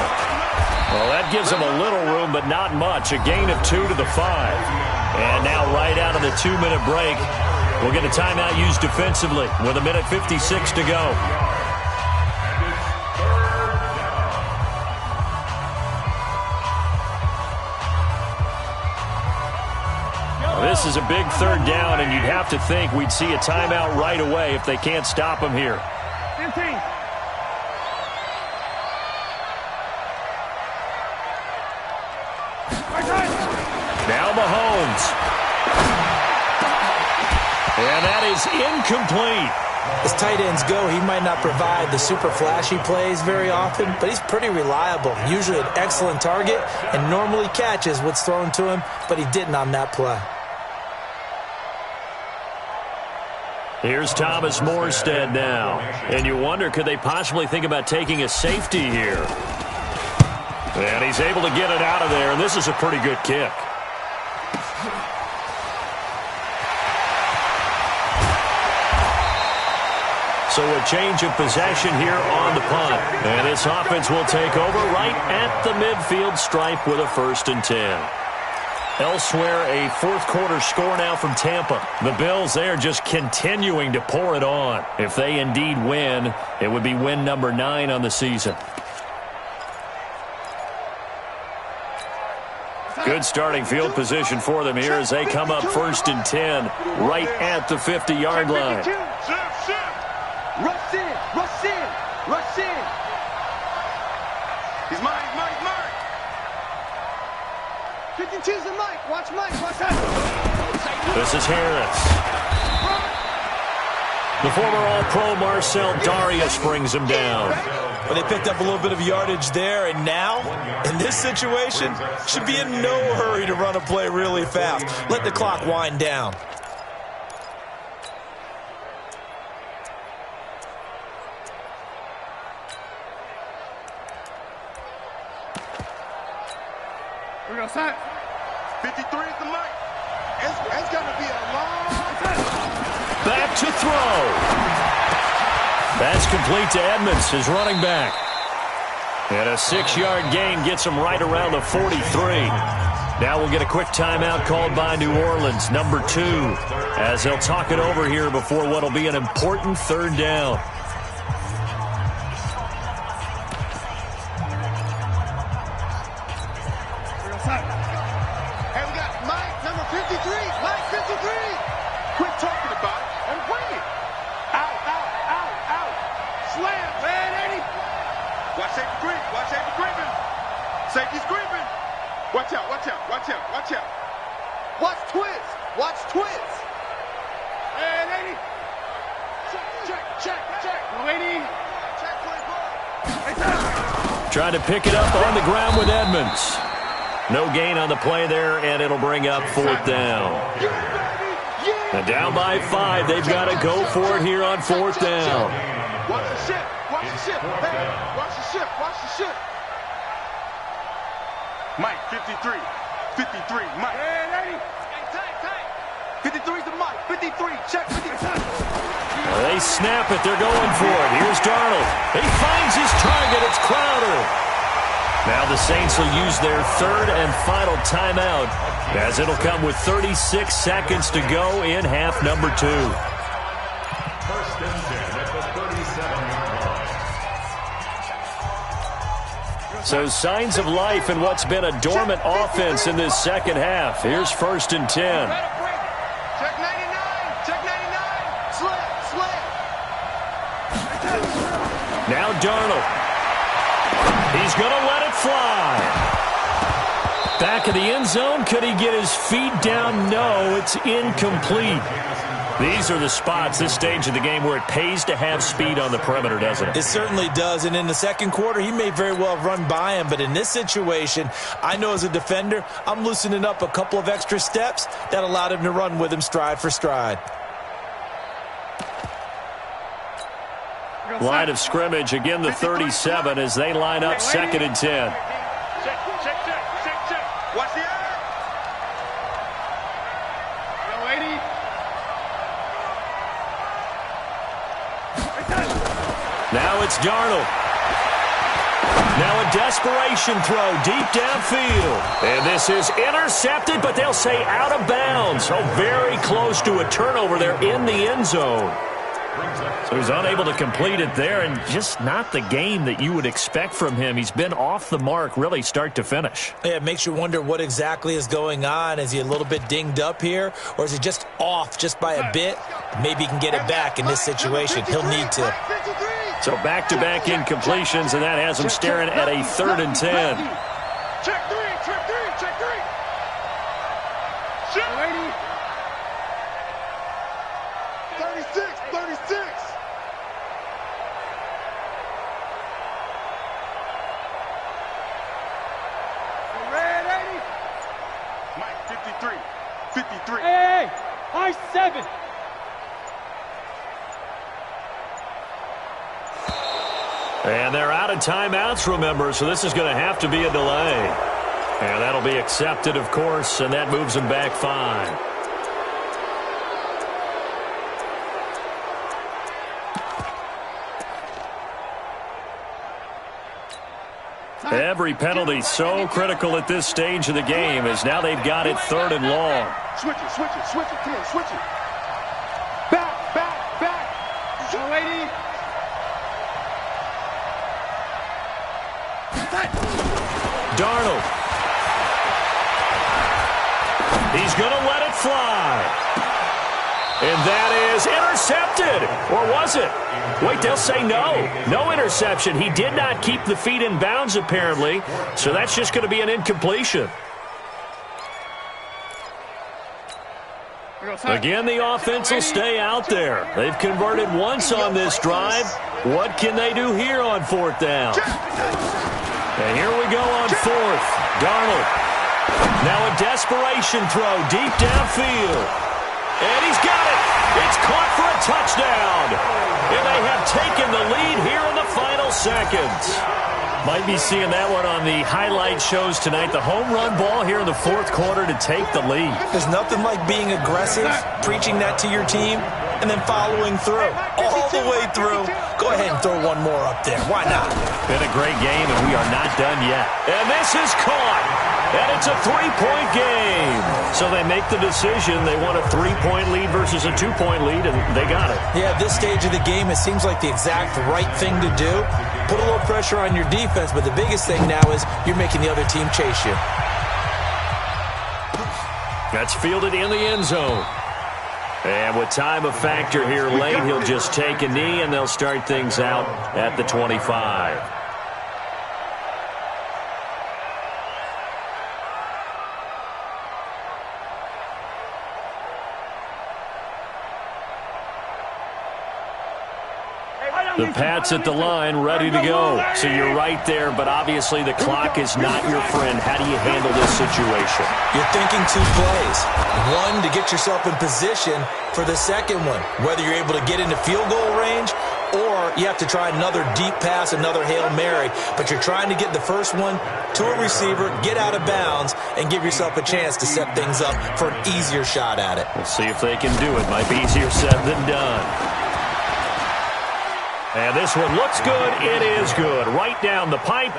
Speaker 3: Well, that gives them a little room, but not much. A gain of 2 to the 5. And now right out of the 2-minute break, we'll get a timeout used defensively with 1:56 to go. This is a big 3rd down, and you'd have to think we'd see a timeout right away if they can't stop him here.
Speaker 1: 15.
Speaker 3: Now Mahomes. And that is incomplete.
Speaker 4: As tight ends go, he might not provide the super flashy plays very often, but he's pretty reliable. Usually an excellent target and normally catches what's thrown to him, but he didn't on that play.
Speaker 3: Here's Thomas Morstead now. And you wonder, could they possibly think about taking a safety here? And he's able to get it out of there, and this is a pretty good kick. So a change of possession here on the punt. And this offense will take over right at the midfield stripe with a 1st and 10. Elsewhere, a 4th quarter score now from Tampa. The Bills, they are just continuing to pour it on. If they indeed win, it would be win number 9 on the season. Good starting field position for them here as they come up 1st and 10 right at the 50-yard line.
Speaker 1: Rush in, rush in, rush in. He's Mike, Mike, Mike. 52's a Mike. Watch Mike,
Speaker 3: This is Harris. The former All-Pro Marcel Darius brings him down.
Speaker 4: Well, they picked up a little bit of yardage there, and now, in this situation, should be in no hurry to run a play really fast. Let the clock wind down.
Speaker 1: We're going to set. 53 is the mic. It's going to be a long...
Speaker 3: Back to throw. That's complete to Edmonds, his running back. And a 6-yard gain gets him right around the 43. Now we'll get a quick timeout called by New Orleans, number 2, as they'll talk it over here before what will be an important third down.
Speaker 1: Hey, we got Mike, number 53. Mike, 53. Quit talking about it and bring it. Out, out, out, out. Slam, man, Eddie. Watch safety creep. Watch safety creeping. Safety's creeping. Watch out, watch out, watch out, watch out. Watch twist. Watch twist. Man, Eddie. Check, check, check. Lady. Check, play ball.
Speaker 3: Trying to pick it up on the ground with Edmonds. No gain on the play there, and it'll bring up 4th down. And down by 5, they've got to go for it here on 4th down.
Speaker 1: Watch the ship, watch the ship, hey, watch the ship, watch the ship. Mike, 53, 53, Mike. Hey, 53's the Mike, 53, check, 53.
Speaker 3: Well, they snap it, they're going for it. Here's Darnold. He finds his target, it's Crowder. Now the Saints will use their 3rd and final timeout, as it'll come with 36 seconds to go in half number 2.
Speaker 5: 1st and 10 at the 37-yard line.
Speaker 3: So signs of life in what's been a dormant offense in this second half. Here's 1st and 10.
Speaker 1: Check 99, check 99, slam, slam.
Speaker 3: Now Darnold. He's going to let it fly. Back of the end zone. Could he get his feet down? No, it's incomplete. These are the spots, this stage of the game, where it pays to have speed on the perimeter, doesn't it?
Speaker 4: It certainly does, and in the second quarter, he may very well have run by him, but in this situation, I know as a defender, I'm loosening up a couple of extra steps that allowed him to run with him stride for stride.
Speaker 3: Line of scrimmage, again the 37 as they line up 2nd and 10.
Speaker 1: Check, check, check, check, check. Watch the eye. Yo, lady.
Speaker 3: Now it's Darnold. Now a desperation throw deep downfield. And this is intercepted, but they'll say out of bounds. So very close to a turnover there in the end zone. So he's unable to complete it there, and just not the game that you would expect from him. He's been off the mark really start to finish.
Speaker 4: Yeah, it makes you wonder what exactly is going on. Is he a little bit dinged up here, or is he just off just by a bit? Maybe he can get it back in this situation. He'll need to.
Speaker 3: So back-to-back incompletions, and that has him staring at a 3rd and 10.
Speaker 1: Check 3, check 3, check 3. Check, lady. 36, 36. Red 80. Mike, 53, 53.
Speaker 6: Hey, I-7.
Speaker 3: And they're out of timeouts, remember, so this is going to have to be a delay. And that'll be accepted, of course, and that moves them back 5. Every penalty so critical at this stage of the game, as now they've got it 3rd and long.
Speaker 1: Switch it, switch it, switch it. Come on, switch it. Back, back, back. Yo, lady.
Speaker 3: Darnold. He's going to let it fly. And that is intercepted. Or was it? Wait, they'll say no. No interception. He did not keep the feet in bounds, apparently. So that's just going to be an incompletion. Again, the offense will stay out there. They've converted once on this drive. What can they do here on fourth down? And here we go on fourth. Darnold. Now a desperation throw deep downfield. And he's got it. It's caught for a touchdown. And they have taken the lead here in the final seconds. Might be seeing that one on the highlight shows tonight. The home run ball here in the fourth quarter to take the lead.
Speaker 4: There's nothing like being aggressive, preaching that to your team, and then following through. All the way through. Go ahead and throw one more up there. Why not?
Speaker 3: Been a great game, and we are not done yet. And this is caught. And it's a three-point game. So they make the decision. They want a three-point lead versus a two-point lead, and they got it.
Speaker 4: Yeah, at this stage of the game, it seems like the exact right thing to do. Put a little pressure on your defense, but the biggest thing now is you're making the other team chase you.
Speaker 3: That's fielded in the end zone. And with time a factor here late, he'll just take a knee, and they'll start things out at the 25. The Pats at the line, ready to go. So you're right there, but obviously the clock is not your friend. How do you handle this situation?
Speaker 4: You're thinking two plays. One, to get yourself in position for the second one, whether you're able to get into field goal range or you have to try another deep pass, another Hail Mary. But you're trying to get the first one to a receiver, get out of bounds, and give yourself a chance to set things up for an easier shot at it.
Speaker 3: We'll see if they can do it. Might be easier said than done. And this one looks good. It is good. Right down the pipe.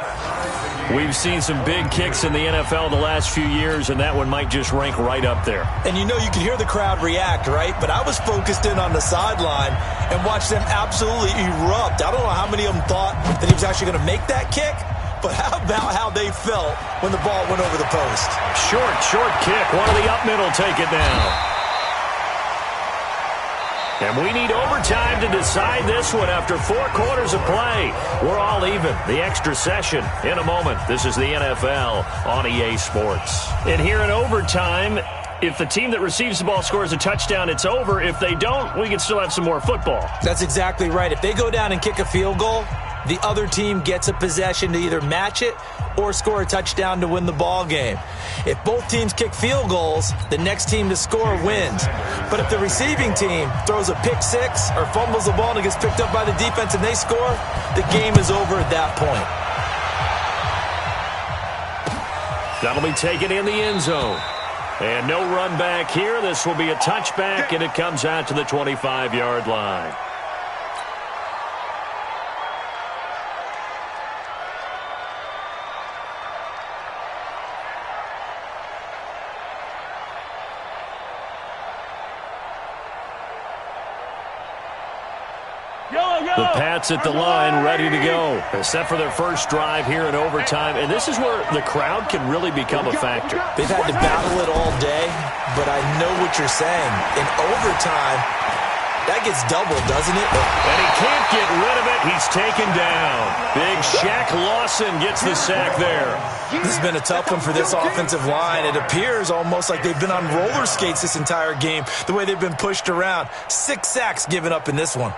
Speaker 3: We've seen some big kicks in the NFL the last few years, and that one might just rank right up there.
Speaker 4: And you know you can hear the crowd react, right? But I was focused in on the sideline and watched them absolutely erupt. I don't know how many of them thought that he was actually going to make that kick, but how about how they felt when the ball went over the post?
Speaker 3: Short kick. One of the up middle take it down. And we need overtime to decide this one after 4 quarters of play. We're all even. The extra session in a moment. This is the NFL on EA Sports. And here in overtime, if the team that receives the ball scores a touchdown, it's over. If they don't, we can still have some more football.
Speaker 4: That's exactly right. If they go down and kick a field goal, the other team gets a possession to either match it or score a touchdown to win the ball game. If both teams kick field goals, the next team to score wins. But if the receiving team throws a pick six or fumbles the ball and it gets picked up by the defense and they score, the game is over at that point.
Speaker 3: That'll be taken in the end zone. And no run back here. This will be a touchback, and it comes out to the 25-yard line. The Pats at the line, ready to go. Set for their first drive here in overtime. And this is where the crowd can really become a factor.
Speaker 4: They've had to battle it all day, but I know what you're saying. In overtime, that gets doubled, doesn't it?
Speaker 3: And he can't get rid of it. He's taken down. Big Shaq Lawson gets the sack there.
Speaker 4: This has been a tough one for this offensive line. It appears almost like they've been on roller skates this entire game, the way they've been pushed around. 6 sacks given up in this one.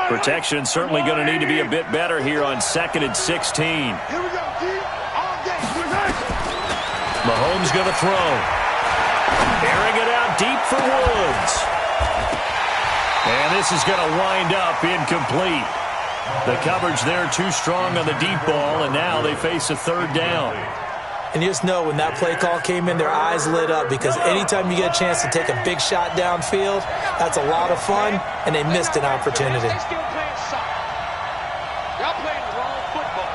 Speaker 3: Protection certainly going to need to be a bit better here on 2nd and 16.
Speaker 1: Here we go, D. All day.
Speaker 3: Mahomes going to throw. Airing it out deep for Woods. And this is going to wind up incomplete. The coverage there too strong on the deep ball, and now they face a 3rd down.
Speaker 4: And you just know when that play call came in, their eyes lit up, because anytime you get a chance to take a big shot downfield, that's a lot of fun, and they missed an opportunity.
Speaker 6: They still playing soccer. Y'all playing the wrong football.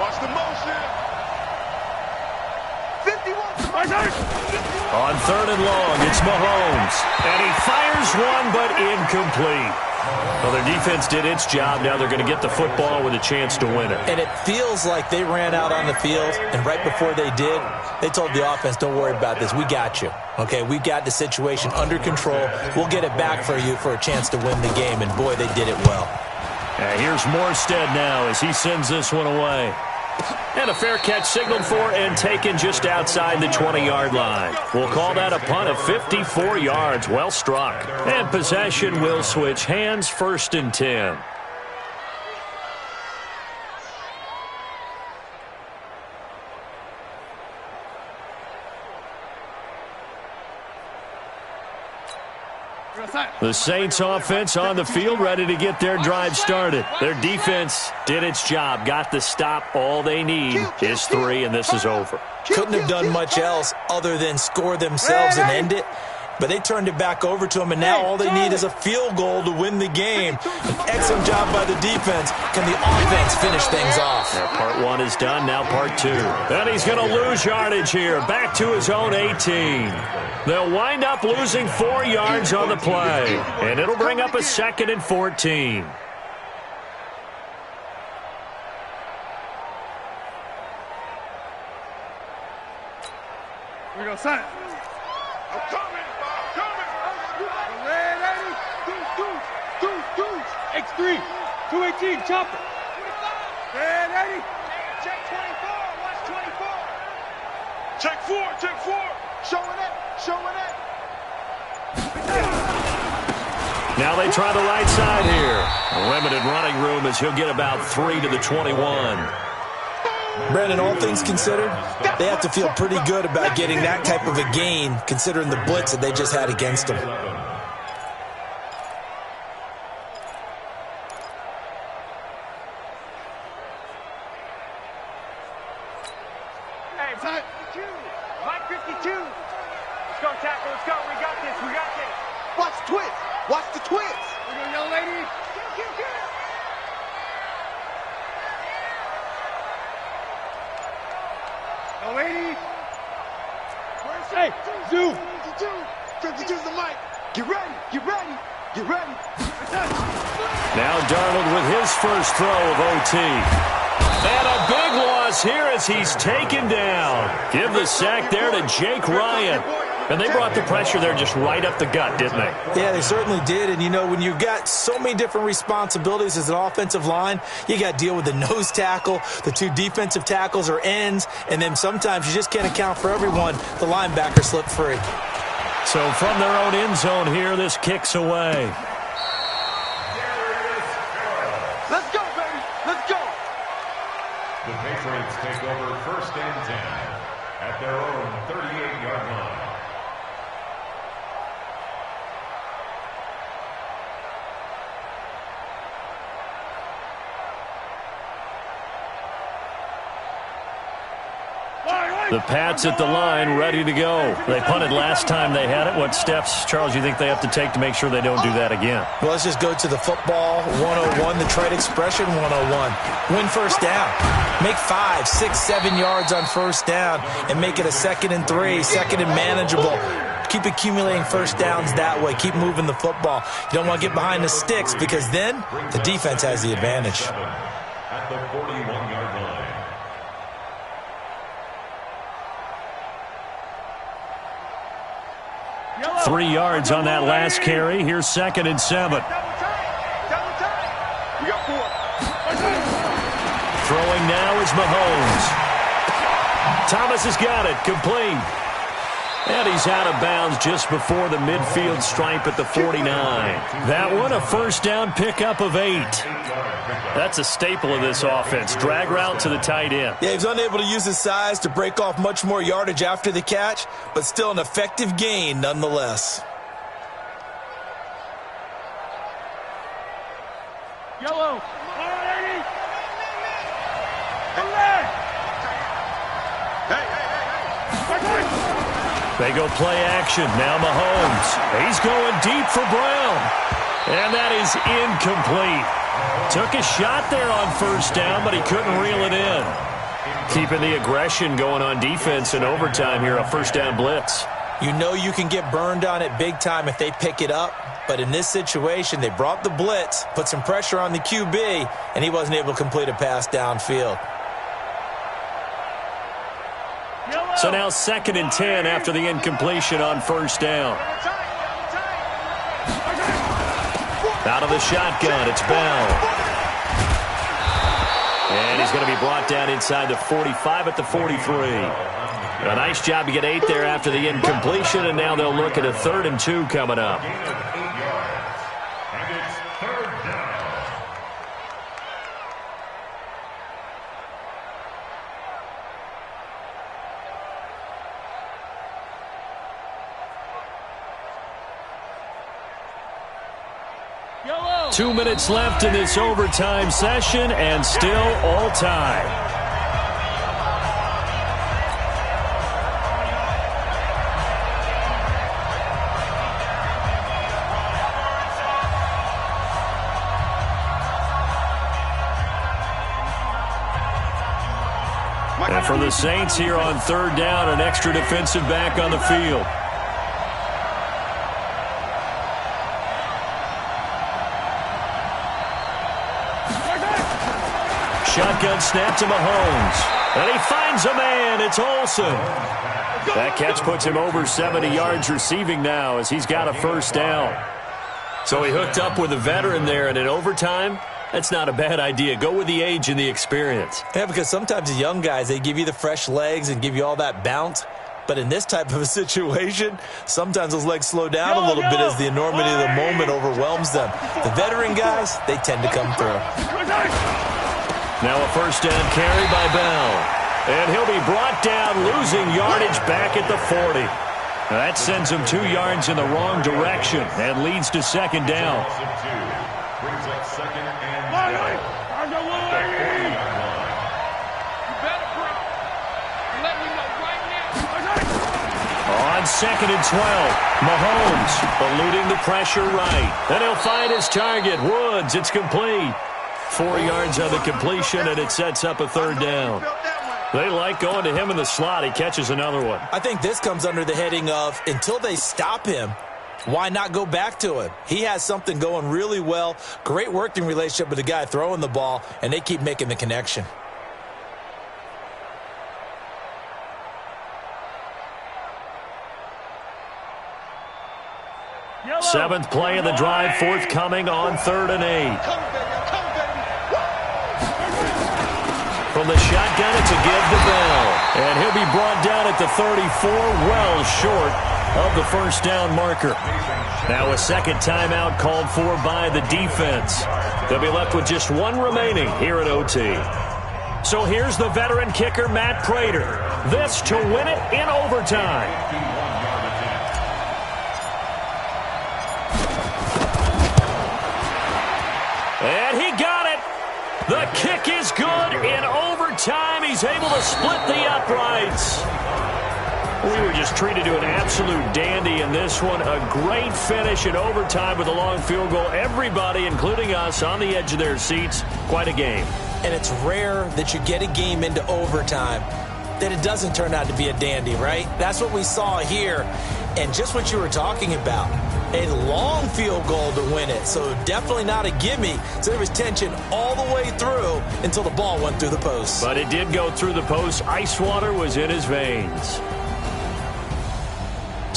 Speaker 1: Watch the motion. 51.
Speaker 3: On 3rd and long, it's Mahomes. And he fires one, but incomplete. Well, their defense did its job. Now they're going to get the football with a chance to win it.
Speaker 4: And it feels like they ran out on the field, and right before they did, they told the offense, don't worry about this. We got you. Okay, we got the situation under control. We'll get it back for you for a chance to win the game, and boy, they did it well.
Speaker 3: Here's Morstead now as he sends this one away. And a fair catch signaled for and taken just outside the 20-yard line. We'll call that a punt of 54 yards. Well struck. And possession will switch hands, 1st and 10. The Saints offense on the field, ready to get their drive started. Their defense did its job, got the stop. All they need is 3, and this is over.
Speaker 4: Couldn't have done much else other than score themselves and end it. But they turned it back over to them, and now all they need is a field goal to win the game. An excellent job by the defense. Can the offense finish things off?
Speaker 3: Yeah, part 1 is done, now part 2. And he's going to lose yardage here, back to his own 18. They'll wind up losing 4 yards on the play, and it'll bring up a 2nd and 14.
Speaker 6: Here we go, son.
Speaker 1: I'm coming.
Speaker 6: X3, 218, chopper. Red 80.
Speaker 1: Check 24, watch 24. Check 4. Showing it.
Speaker 3: Now they try the right side here. Limited running room as he'll get about 3 to the 21.
Speaker 4: Brandon, all things considered, they have to feel pretty good about getting that type of a gain considering the blitz that they just had against them.
Speaker 6: Mike 52. Let's go, tackle. Let's go. We got this.
Speaker 1: Watch the twist.
Speaker 6: We go, young lady. Young lady. Hey, Zoo.
Speaker 1: 52's the mic. Get ready.
Speaker 3: Now Darnold with his first throw of OT. And a big loss here as he's taken down. Give the sack there to Jake Ryan. And they brought the pressure there just right up the gut, didn't they?
Speaker 4: Yeah, they certainly did. And, you know, when you've got so many different responsibilities as an offensive line, you got to deal with the nose tackle, the 2 defensive tackles or ends, and then sometimes you just can't account for everyone. The linebacker slipped free.
Speaker 3: So from their own end zone here, this kicks away.
Speaker 1: Let's go, baby. Let's go.
Speaker 5: The Patriots take over 1st and 10 at their own 38-yard line.
Speaker 3: The Pats at the line, ready to go. They punted last time they had it. What steps, Charles, you think they have to take to make sure they don't do that again?
Speaker 4: Well, let's just go to the football 101, the trade expression 101. Win first down. Make 5, 6, 7 yards on first down and make it a 2nd and 3, 2nd and manageable. Keep accumulating first downs that way. Keep moving the football. You don't want to get behind the sticks because then the defense has the advantage.
Speaker 5: At the 41-yard line.
Speaker 3: 3 yards on that last carry. Here's 2nd and 7.
Speaker 1: Double time. We got 4.
Speaker 3: Throwing now is Mahomes. Thomas has got it. Complete. And he's out of bounds just before the midfield stripe at the 49. That one, a first down pickup of 8. That's a staple of this offense. Drag route to the tight end.
Speaker 4: Yeah, he's unable to use his size to break off much more yardage after the catch, but still an effective gain nonetheless.
Speaker 6: Yellow.
Speaker 3: They go play action. Now Mahomes. He's going deep for Brown. And that is incomplete. Took a shot there on first down, but he couldn't reel it in. Keeping the aggression going on defense in overtime here, a first down blitz.
Speaker 4: You know you can get burned on it big time if they pick it up. But in this situation, they brought the blitz, put some pressure on the QB, and he wasn't able to complete a pass downfield.
Speaker 3: So now 2nd and 10 after the incompletion on first down. Out of the shotgun, it's Bell. And he's going to be brought down inside the 45 at the 43. A nice job to get 8 there after the incompletion, and now they'll look at a 3rd and 2 coming up.
Speaker 5: And it's 3rd down.
Speaker 6: Yellow.
Speaker 3: 2 minutes left in this overtime session, and still all time. And for the Saints here on 3rd down, an extra defensive back on the field. Shotgun snap to Mahomes. And he finds a man. It's Olsen. That catch puts him over 70 yards receiving now as he's got a 1st down. So he hooked up with a veteran there, and in overtime, that's not a bad idea. Go with the age and the experience.
Speaker 4: Yeah, because sometimes the young guys, they give you the fresh legs and give you all that bounce. But in this type of a situation, sometimes those legs slow down a little bit as the enormity of the moment overwhelms them. The veteran guys, they tend to come through.
Speaker 3: Now a 1st down carry by Bell. And he'll be brought down, losing yardage back at the 40. That sends him 2 yards in the wrong direction and leads to 2nd down.
Speaker 5: Brings up 2nd and 12.
Speaker 3: On 2nd and 12, Mahomes eluding the pressure right. And he'll find his target, Woods. It's complete. 4 yards on the completion, and it sets up a 3rd down. They like going to him in the slot. He catches another one.
Speaker 4: I think this comes under the heading of, until they stop him, why not go back to him? He has something going really well. Great working relationship with the guy throwing the ball, and they keep making the connection.
Speaker 6: Yellow.
Speaker 3: 7th play of the drive, forthcoming on 3rd and 8. From the shotgun, it's a give to Bell. And he'll be brought down at the 34, well short of the 1st down marker. Now a 2nd timeout called for by the defense. They'll be left with just 1 remaining here at OT. So here's the veteran kicker, Matt Prater. This to win it in overtime. And he got it. The kick is good in overtime. He's able to split the uprights. We were just treated to an absolute dandy in this one. A great finish in overtime with a long field goal. Everybody, including us, on the edge of their seats. Quite a game.
Speaker 4: And it's rare that you get a game into overtime that it doesn't turn out to be a dandy, right? That's what we saw here. And just what you were talking about, a long field goal to win it. So definitely not a gimme. So there was tension all the way through until the ball went through the post.
Speaker 3: But it did go through the post. Ice water was in his veins.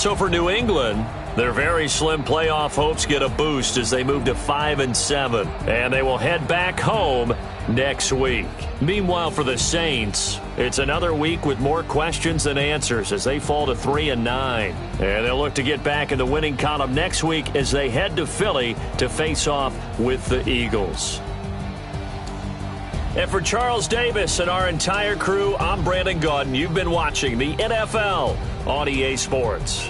Speaker 3: So for New England, their very slim playoff hopes get a boost as they move to 5-7. And they will head back home next week. Meanwhile, for the Saints, it's another week with more questions than answers as they fall to 3-9. And they'll look to get back in the winning column next week as they head to Philly to face off with the Eagles. And for Charles Davis and our entire crew, I'm Brandon Gaudin. You've been watching the NFL on EA Sports.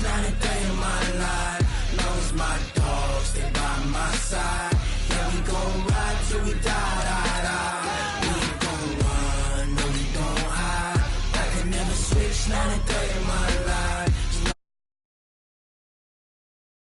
Speaker 7: Not